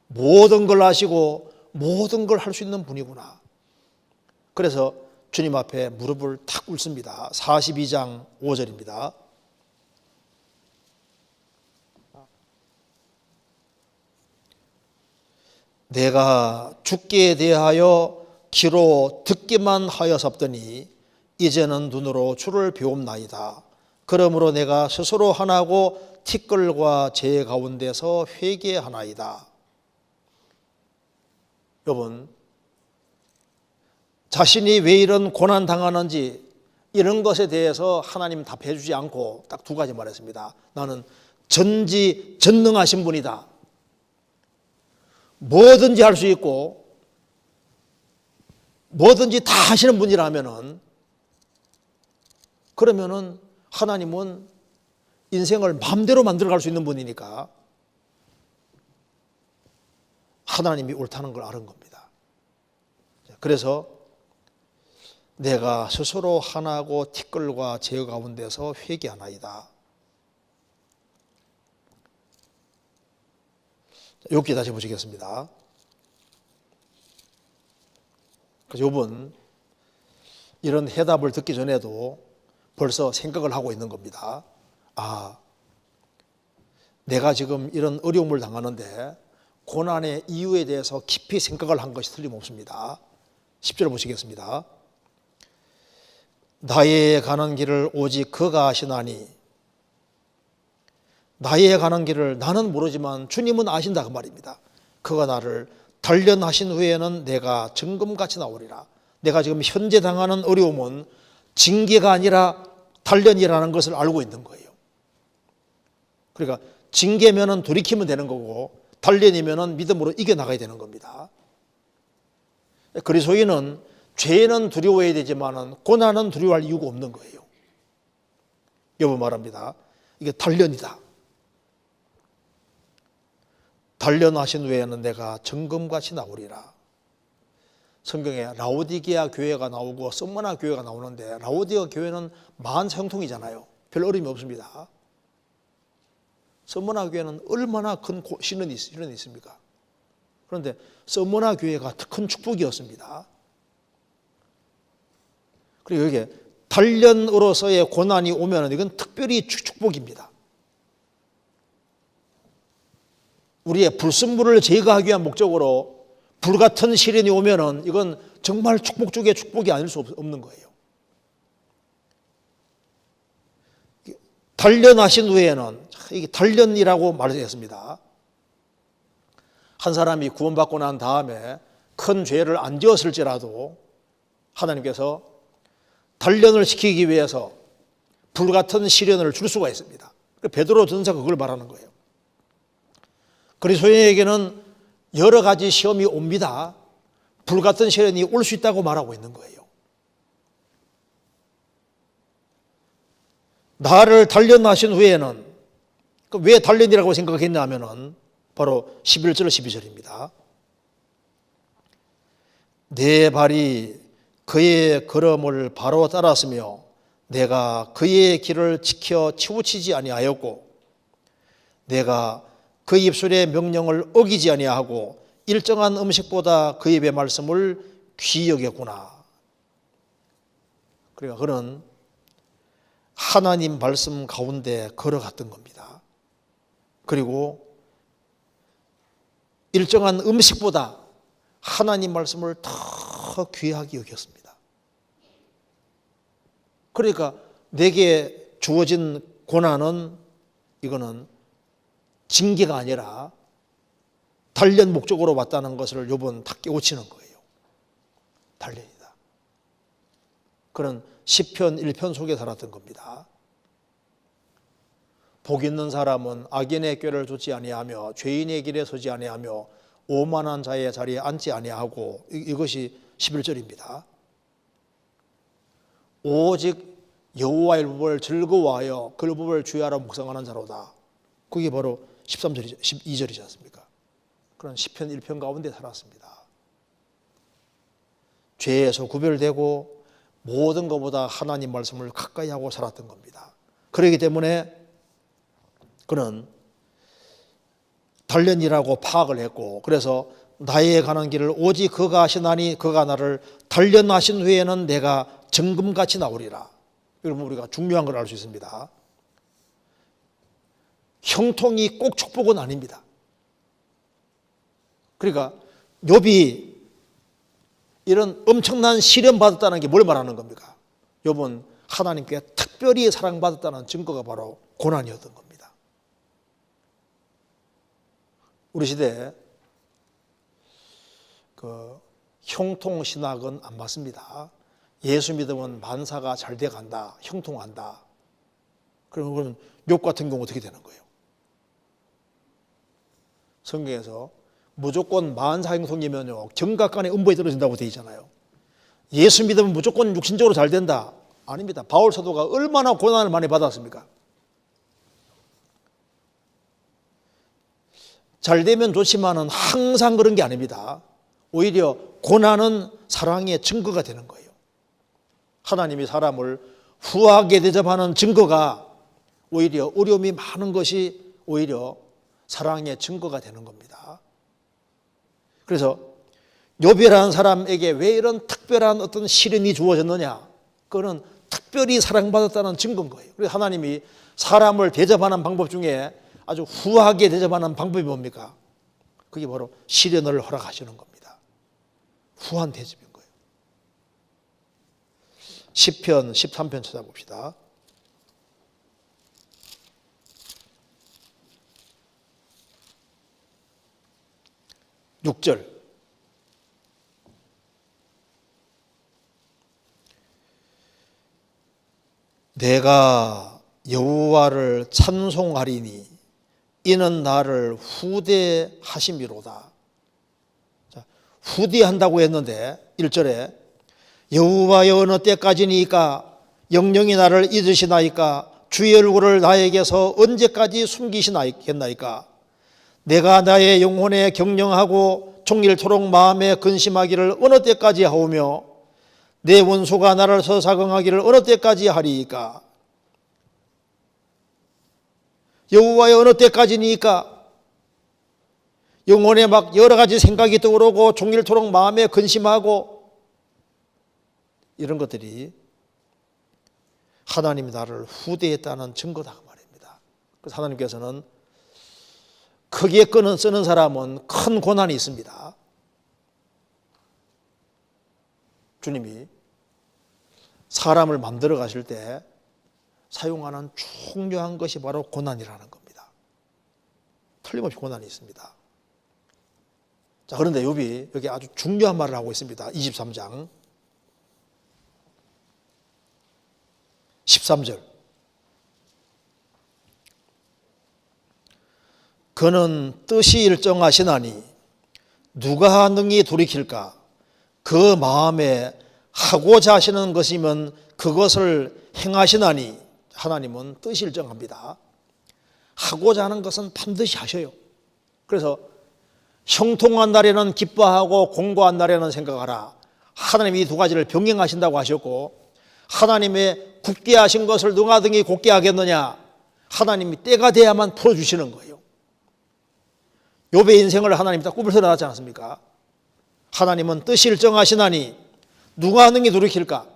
모든 걸 아시고 모든 걸 할 수 있는 분이구나. 그래서 주님 앞에 무릎을 탁 꿇습니다. 42장 5절입니다. 내가 죽기에 대하여 귀로 듣기만 하였었더니 이제는 눈으로 주를 배움나이다. 그러므로 내가 스스로 하나고 티끌과 재 가운데서 회개하나이다. 여러분, 자신이 왜 이런 고난 당하는지 이런 것에 대해서 하나님 답해 주지 않고 딱 두 가지 말했습니다. 나는 전지전능하신 분이다. 뭐든지 할 수 있고 뭐든지 다 하시는 분이라면은, 그러면은 하나님은 인생을 마음대로 만들어갈 수 있는 분이니까 하나님이 옳다는 걸 아는 겁니다. 그래서 내가 스스로 하나고 티끌과 재 가운데서 회개하나이다. 욥기 다시 보시겠습니다. 욥은 이런 해답을 듣기 전에도 벌써 생각을 하고 있는 겁니다. 내가 지금 이런 어려움을 당하는데 고난의 이유에 대해서 깊이 생각을 한 것이 틀림없습니다. 10절 보시겠습니다. 나의 가는 길을 오직 그가 아시나니, 나의 가는 길을 나는 모르지만 주님은 아신다 그 말입니다. 그가 나를 단련하신 후에는 내가 정금같이 나오리라. 내가 지금 현재 당하는 어려움은 징계가 아니라 단련이라는 것을 알고 있는 거예요. 그러니까 징계면은 돌이키면 되는 거고 단련이면은 믿음으로 이겨나가야 되는 겁니다. 그리스도인은 죄는 두려워해야 되지만은 고난은 두려워할 이유가 없는 거예요. 여보 말합니다. 이게 단련이다. 단련하신 후에는 내가 정금같이 나오리라. 성경에 라오디게아 교회가 나오고 썸머나 교회가 나오는데 라오디게아 교회는 만사형통이잖아요. 별 어려움이 없습니다. 썸머나 교회는 얼마나 큰 시련이 있습니까? 그런데 썸머나 교회가 큰 축복이었습니다. 그리고 여기에 단련으로서의 고난이 오면 이건 특별히 축복입니다. 우리의 불순물을 제거하기 위한 목적으로 불같은 시련이 오면은 이건 정말 축복 중에 축복이 아닐 수 없는 거예요. 단련하신 후에는, 이게 단련이라고 말했습니다. 한 사람이 구원받고 난 다음에 큰 죄를 안 지었을지라도 하나님께서 단련을 시키기 위해서 불같은 시련을 줄 수가 있습니다. 베드로 전서가 그걸 말하는 거예요. 그리스도인에게는 여러 가지 시험이 옵니다. 불같은 시련이 올 수 있다고 말하고 있는 거예요. 나를 단련하신 후에는, 왜 단련이라고 생각했냐 하면은 바로 11절 12절입니다. 내 발이 그의 걸음을 바로 따랐으며 내가 그의 길을 지켜 치우치지 아니하였고 내가 그 입술의 명령을 어기지 아니하고 일정한 음식보다 그 입의 말씀을 귀히 여겼구나. 그러니까 그는 하나님 말씀 가운데 걸어갔던 겁니다. 그리고 일정한 음식보다 하나님 말씀을 더 귀하게 여겼습니다. 그러니까 내게 주어진 고난은 이거는 징계가 아니라 단련 목적으로 왔다는 것을 욥은 다 깨우치는 거예요. 단련이다. 그런 시편 1편 속에 살았던 겁니다. 복 있는 사람은 악인의 꾀를 좇지 아니하며 죄인의 길에 서지 아니하며 오만한 자의 자리에 앉지 아니하고, 이것이 11절입니다. 오직 여호와의 법을 즐거워하여 그 법을 주야로 묵상하는 자로다. 그게 바로 13절이죠. 12절이지 않습니까? 그런 시편 1편 가운데 살았습니다. 죄에서 구별되고 모든 것보다 하나님 말씀을 가까이 하고 살았던 겁니다. 그렇기 때문에 그는 단련이라고 파악을 했고, 그래서 나의 가는 길을 오직 그가 하시나니 그가 나를 단련하신 후에는 내가 정금같이 나오리라. 여러분, 우리가 중요한 걸 알 수 있습니다. 형통이 꼭 축복은 아닙니다. 그러니까 욥이 이런 엄청난 시련 받았다는 게 뭘 말하는 겁니까? 욥은 하나님께 특별히 사랑받았다는 증거가 바로 고난이었던 겁니다. 우리 시대에 형통 신학은 안 맞습니다. 예수 믿으면 만사가 잘 돼간다, 형통한다. 그러면 욥 같은 경우 어떻게 되는 거예요? 성경에서 무조건 만사 형통이면요 정각간의 음보에 떨어진다고 되어 있잖아요. 예수 믿으면 무조건 육신적으로 잘 된다. 아닙니다. 바울 사도가 얼마나 고난을 많이 받았습니까? 잘 되면 좋지만은 항상 그런 게 아닙니다. 오히려 고난은 사랑의 증거가 되는 거예요. 하나님이 사람을 후하게 대접하는 증거가 오히려 어려움이 많은 것이 오히려 사랑의 증거가 되는 겁니다. 그래서 욥이라는 사람에게 왜 이런 특별한 어떤 시련이 주어졌느냐? 그거는 특별히 사랑받았다는 증거인 거예요. 그래서 하나님이 사람을 대접하는 방법 중에 아주 후하게 대접하는 방법이 뭡니까? 그게 바로 시련을 허락하시는 겁니다. 후한 대접인 거예요. 시편 13편 찾아봅시다. 6절. 내가 여호와를 찬송하리니 이는 나를 후대하심이로다. 자, 후대한다고 했는데 1절에 여호와여 어느 때까지니까 영영이 나를 잊으시나이까 주의 얼굴을 나에게서 언제까지 숨기시나이까 내가 나의 영혼에 경영하고 종일토록 마음에 근심하기를 어느 때까지 하오며 내 원수가 나를 서사경하기를 어느 때까지 하리이까. 여호와의 어느 때까지니까 영혼에 막 여러 가지 생각이 떠오르고 종일토록 마음에 근심하고 이런 것들이 하나님이 나를 후대했다는 증거다 그 말입니다. 그래서 하나님께서는 크게 끈을 쓰는 사람은 큰 고난이 있습니다. 주님이 사람을 만들어 가실 때 사용하는 중요한 것이 바로 고난이라는 겁니다. 틀림없이 고난이 있습니다. 자, 그런데 욥이 여기 아주 중요한 말을 하고 있습니다. 23장 13절. 그는 뜻이 일정하시나니 누가 능히 돌이킬까? 그 마음에 하고자 하시는 것이면 그것을 행하시나니, 하나님은 뜻이 일정합니다. 하고자 하는 것은 반드시 하셔요. 그래서 형통한 날에는 기뻐하고 공고한 날에는 생각하라. 하나님이 이 두 가지를 병행하신다고 하셨고, 하나님의 굳게 하신 것을 누가 등이 곧게 하겠느냐? 하나님이 때가 돼야만 풀어주시는 거예요. 욥의 인생을 하나님이 다 꿈을 세워놨지 않습니까? 하나님은 뜻이 일정하시나니 누가 능히 돌이킬까?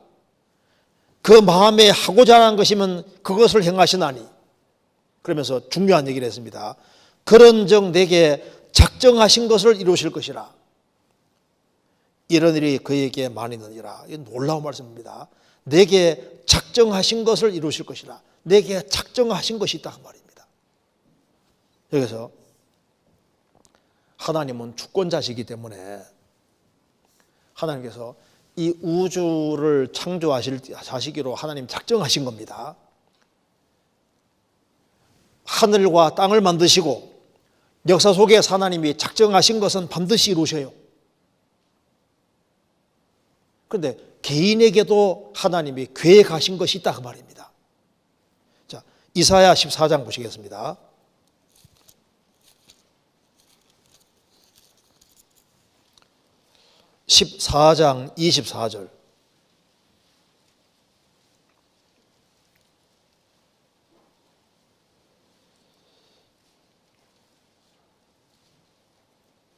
그 마음에 하고자 하는 것이면 그것을 행하시나니, 그러면서 중요한 얘기를 했습니다. 그런즉 내게 작정하신 것을 이루실 것이라. 이런 일이 그에게 많이 있느니라. 이 놀라운 말씀입니다. 내게 작정하신 것을 이루실 것이라. 내게 작정하신 것이 있다 그 말입니다. 여기서 하나님은 주권자시기 때문에 하나님께서 이 우주를 창조하시기로 하나님 작정하신 겁니다. 하늘과 땅을 만드시고 역사 속에서 하나님이 작정하신 것은 반드시 이루셔요. 그런데 개인에게도 하나님이 계획하신 것이 있다 그 말입니다. 자, 이사야 14장 보시겠습니다. (14장) 24절.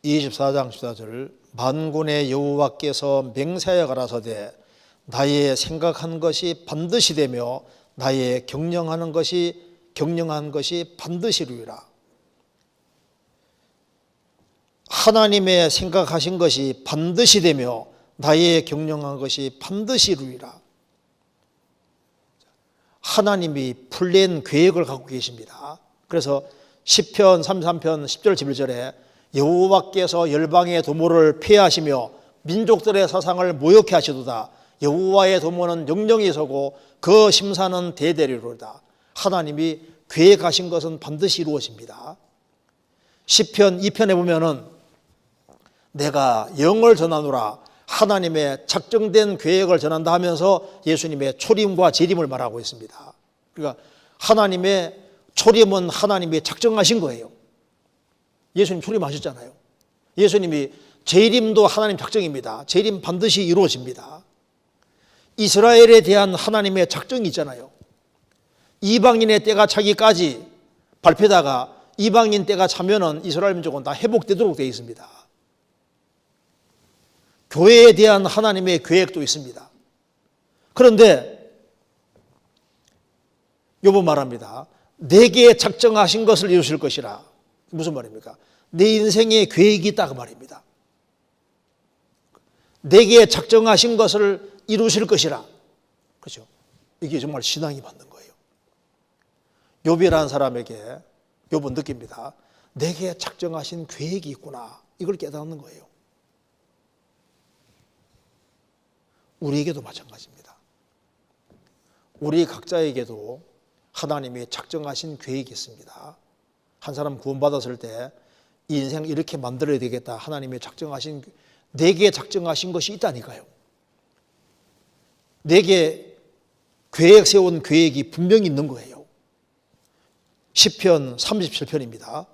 (24장) 14절. 만군의 여호와께서 맹세하여 가라사대 나의 생각한 것이 반드시 되며 나의 경영한 것이 반드시 이루리라. 하나님의 생각하신 것이 반드시 되며 나의 경영한 것이 반드시 이루리라. 하나님이 풀낸 계획을 갖고 계십니다. 그래서 시편 33편 10절 11절에 여호와께서 열방의 도모를 폐하시며 민족들의 사상을 모욕케 하시도다. 여호와의 도모는 영영이 서고 그 심사는 대대리로다. 하나님이 계획하신 것은 반드시 이루어집니다. 시편 2편에 보면은 내가 영을 전하노라, 하나님의 작정된 계획을 전한다 하면서 예수님의 초림과 재림을 말하고 있습니다. 그러니까 하나님의 초림은 하나님이 작정하신 거예요. 예수님 초림하셨잖아요. 예수님이 재림도 하나님 작정입니다. 재림 반드시 이루어집니다. 이스라엘에 대한 하나님의 작정이 있잖아요. 이방인의 때가 차기까지 발표다가 이방인 때가 차면은 이스라엘 민족은 다 회복되도록 되어 있습니다. 교회에 대한 하나님의 계획도 있습니다. 그런데 욥은 말합니다. 내게 작정하신 것을 이루실 것이라. 무슨 말입니까? 내 인생에 계획이 있다 그 말입니다. 내게 작정하신 것을 이루실 것이라. 그렇죠? 이게 정말 신앙이 맞는 거예요. 욥이라는 사람에게 욥은 느낍니다. 내게 작정하신 계획이 있구나. 이걸 깨닫는 거예요. 우리에게도 마찬가지입니다. 우리 각자에게도 하나님이 작정하신 계획이 있습니다. 한 사람 구원받았을 때 이 인생 이렇게 만들어야 되겠다. 하나님이 작정하신, 내게 작정하신 것이 있다니까요. 내게 계획 세운 계획이 분명히 있는 거예요. 시편 37편입니다.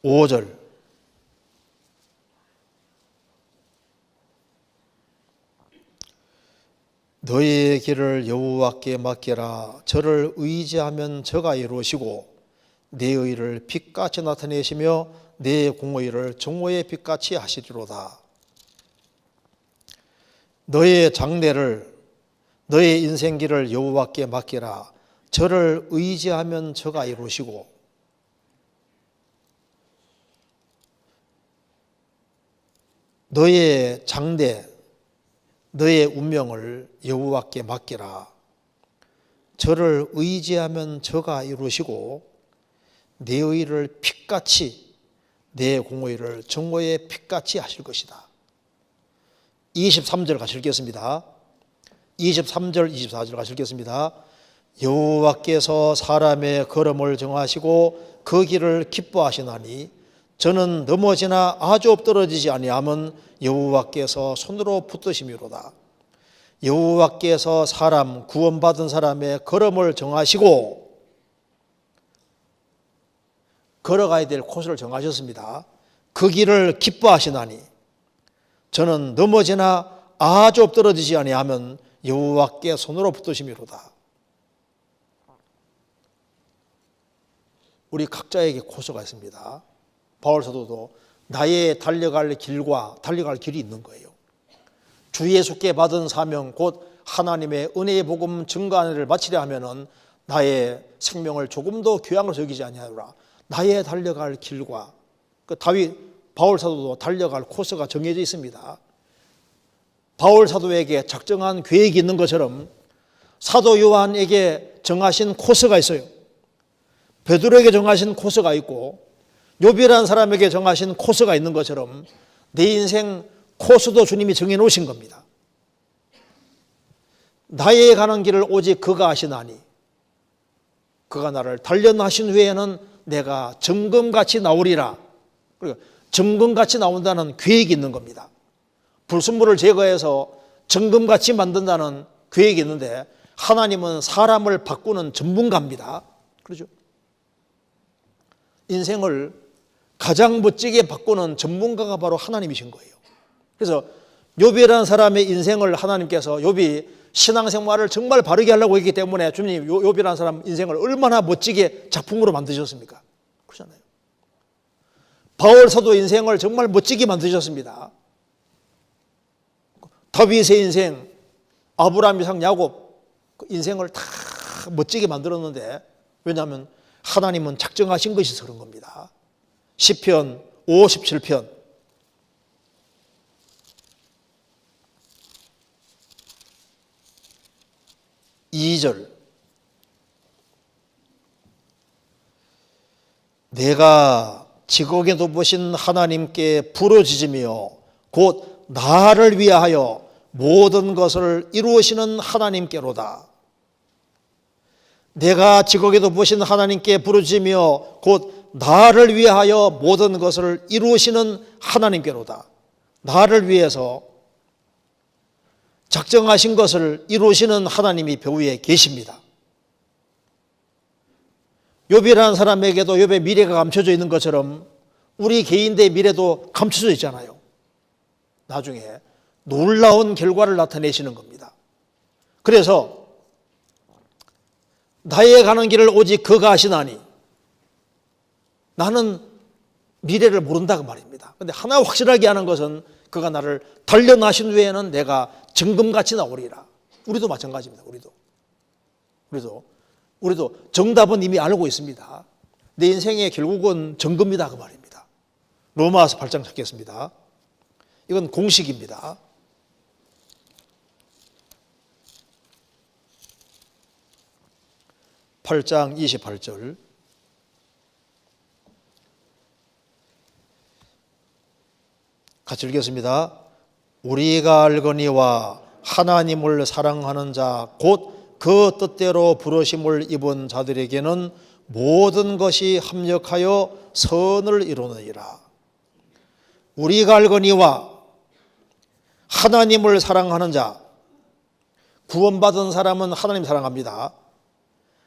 (5절) 너희의 길을 여호와께 맡기라. 저를 의지하면 저가 이루시고 내 의를 빛같이 나타내시며 내 공의를 정오의 빛같이 하시리로다. 너의 장래를, 너의 인생길을 여호와께 맡기라. 저를 의지하면 저가 이루시고 너의 장래, 너의 운명을 여호와께 맡기라. 저를 의지하면 저가 이루시고 내 의를 빛같이, 내 공의를 정오의 빛같이 하실 것이다. 23절 같이 읽겠습니다. 23절 24절 같이 읽겠습니다. 여호와께서 사람의 걸음을 정하시고 그 길을 기뻐하시나니 저는 넘어지나 아주 엎드러지지 아니하면 여호와께서 손으로 붙드심이로다. 여호와께서 사람 구원받은 사람의 걸음을 정하시고 걸어가야 될 코스를 정하셨습니다. 그 길을 기뻐하시나니 저는 넘어지나 아주 엎드러지지 아니하면 여호와께 손으로 붙드심이로다. 우리 각자에게 코스가 있습니다. 바울 사도도 나의 달려갈 길과 달려갈 길이 있는 거예요. 주 예수께 받은 사명 곧 하나님의 은혜의 복음 증거하는 일을 마치려 하면은 나의 생명을 조금도 교양을 여기지 아니하노라. 나의 달려갈 길과 그 바울 사도도 달려갈 코스가 정해져 있습니다. 바울 사도에게 작정한 계획이 있는 것처럼 사도 요한에게 정하신 코스가 있어요. 베드로에게 정하신 코스가 있고 욥이라는 사람에게 정하신 코스가 있는 것처럼 내 인생 코스도 주님이 정해 놓으신 겁니다. 나의 가는 길을 오직 그가 아시나니 그가 나를 단련하신 후에는 내가 정금같이 나오리라. 그리고 정금같이 나온다는 계획이 있는 겁니다. 불순물을 제거해서 정금같이 만든다는 계획이 있는데 하나님은 사람을 바꾸는 전문가입니다. 그렇죠? 인생을 가장 멋지게 바꾸는 전문가가 바로 하나님이신 거예요. 그래서 욥이라는 사람의 인생을 하나님께서 욥이 신앙생활을 정말 바르게 하려고 했기 때문에 주님 욥이라는 사람 인생을 얼마나 멋지게 작품으로 만드셨습니까? 그렇잖아요. 바울 사도 인생을 정말 멋지게 만드셨습니다. 다윗의 인생, 아브라함, 이삭, 야곱 그 인생을 다 멋지게 만들었는데 왜냐하면 하나님은 작정하신 것이 그런 겁니다. 시편 57편 2절 내가 지극에 높으신 하나님께 부르짖으며 곧 나를 위하여 모든 것을 이루시는 하나님께로다. 내가 지극에 높으신 하나님께 부르짖으며 곧 나를 위하여 모든 것을 이루시는 하나님께로다. 나를 위해서 작정하신 것을 이루시는 하나님이 배후에 계십니다. 욥이라는 사람에게도 욥의 미래가 감춰져 있는 것처럼 우리 개인의 미래도 감춰져 있잖아요. 나중에 놀라운 결과를 나타내시는 겁니다. 그래서 나의 가는 길을 오직 그가 아시나니 나는 미래를 모른다고 말입니다. 그런데 하나 확실하게 하는 것은 그가 나를 단련하신 후에는 내가 정금같이 나오리라. 우리도 마찬가지입니다. 우리도 정답은 이미 알고 있습니다. 내 인생의 결국은 정금이다 그 말입니다. 로마서 8장 찾겠습니다. 이건 공식입니다. (8장 28절) 같이 읽겠습니다. 우리가 알거니와 하나님을 사랑하는 자 곧 그 뜻대로 부르심을 입은 자들에게는 모든 것이 합력하여 선을 이루느니라. 우리가 알거니와 하나님을 사랑하는 자, 구원받은 사람은 하나님 사랑합니다.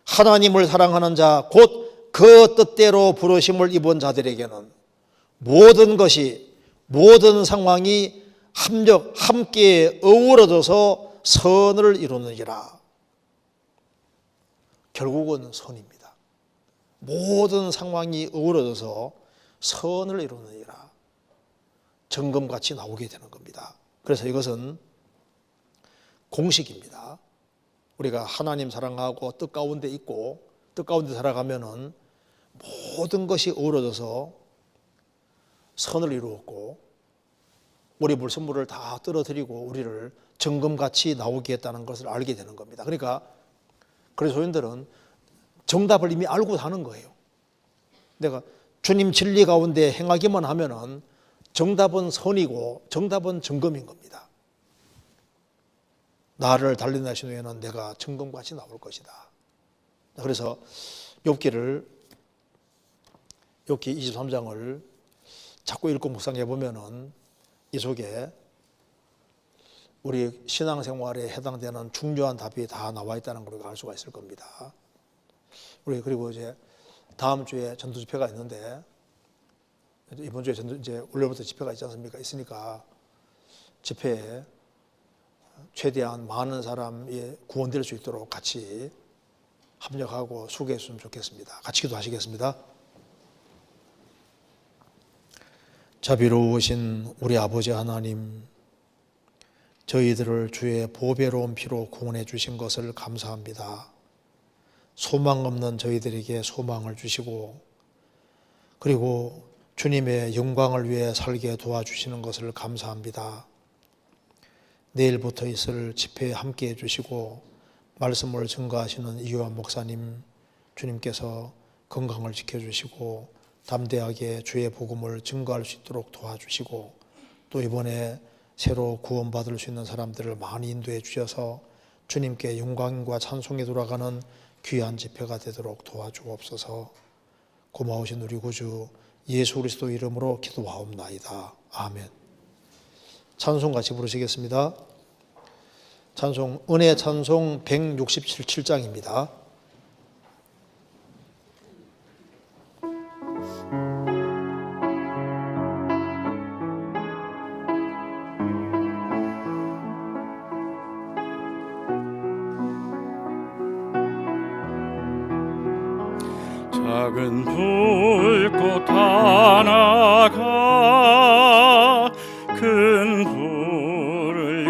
하나님을 사랑하는 자 곧 그 뜻대로 부르심을 입은 자들에게는 모든 것이 모든 상황이 함께 어우러져서 선을 이루느니라. 결국은 선입니다. 모든 상황이 어우러져서 선을 이루느니라. 정금같이 나오게 되는 겁니다. 그래서 이것은 공식입니다. 우리가 하나님 사랑하고 뜻 가운데 있고 뜻 가운데 살아가면은 모든 것이 어우러져서 선을 이루었고 우리 불순물을 다 떨어뜨리고 우리를 정금같이 나오게 했다는 것을 알게 되는 겁니다. 그러니까 그리스도인들은 정답을 이미 알고 사는 거예요. 내가 주님 진리 가운데 행하기만 하면은 정답은 선이고 정답은 정금인 겁니다. 나를 달리나신 후에는 내가 정금같이 나올 것이다. 그래서 욥기 23장을 자꾸 읽고 묵상해 보면은 이 속에 우리 신앙생활에 해당되는 중요한 답이 다 나와 있다는 걸 우리가 알 수가 있을 겁니다. 우리 그리고 이제 다음 주에 전도 집회가 있는데, 이번 주에 이제 월요일부터 집회가 있지 않습니까? 있으니까 집회에 최대한 많은 사람이 구원될 수 있도록 같이 합력하고 수고했으면 좋겠습니다. 같이 기도하시겠습니다. 자비로우신 우리 아버지 하나님, 저희들을 주의 보배로운 피로 구원해 주신 것을 감사합니다. 소망 없는 저희들에게 소망을 주시고, 그리고 주님의 영광을 위해 살게 도와주시는 것을 감사합니다. 내일부터 있을 집회에 함께 해주시고 말씀을 증거하시는 이효한 목사님, 주님께서 건강을 지켜주시고 담대하게 주의 복음을 증거할 수 있도록 도와주시고, 또 이번에 새로 구원받을 수 있는 사람들을 많이 인도해 주셔서 주님께 영광과 찬송에 돌아가는 귀한 집회가 되도록 도와주옵소서. 고마우신 우리 구주 예수 그리스도 이름으로 기도하옵나이다. 아멘. 찬송 같이 부르시겠습니다. 찬송, 은혜 찬송 167장입니다. 작은 불꽃 하나가 큰 불을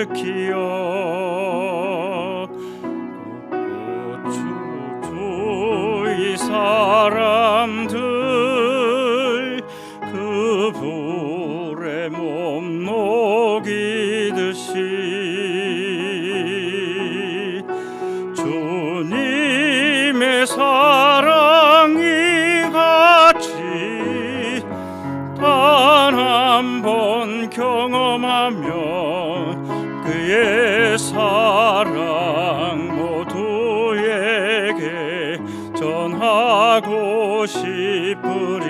일으키어 주의 사람들 그 불에 몸 녹이듯이 주님의 사랑이 같이 단 한 번 경험하며 그의 사랑 모두에게 전하고 싶으리.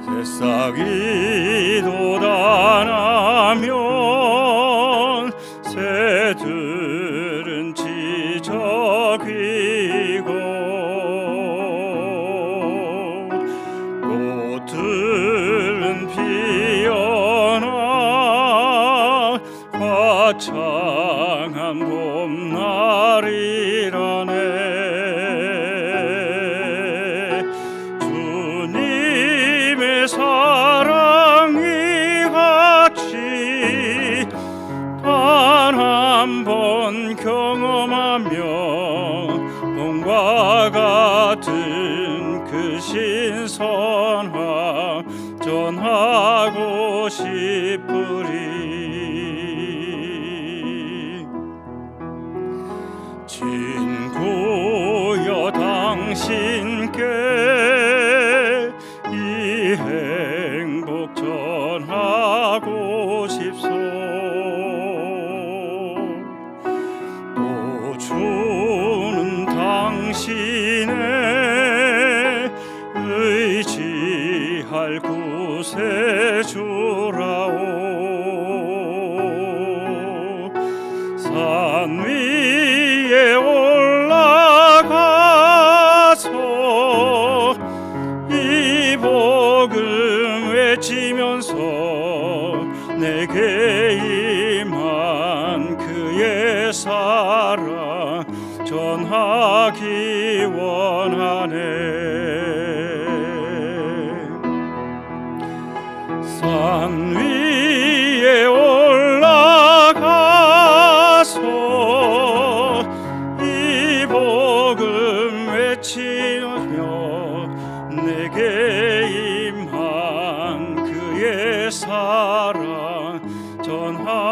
새싹이 돋아나면 새들은 지저귀고 꽃들은 피어나 화창한 봄날이라네. 주님의 사랑이 같이 단 한 번 경험하며 봄과 같은 그 신선함 전하고 싶으리. 친구여 당신께 이 행복 전하고 싶소. 또 주는 당신의 의지할 곳에 주라오. 산 위에 올라가서 이 복음 외치면서 내게 임한 그의 사랑 전하기 원하네. 산 위에 올라가서 이 복음 외치며 내게 임한 그의 사랑 전하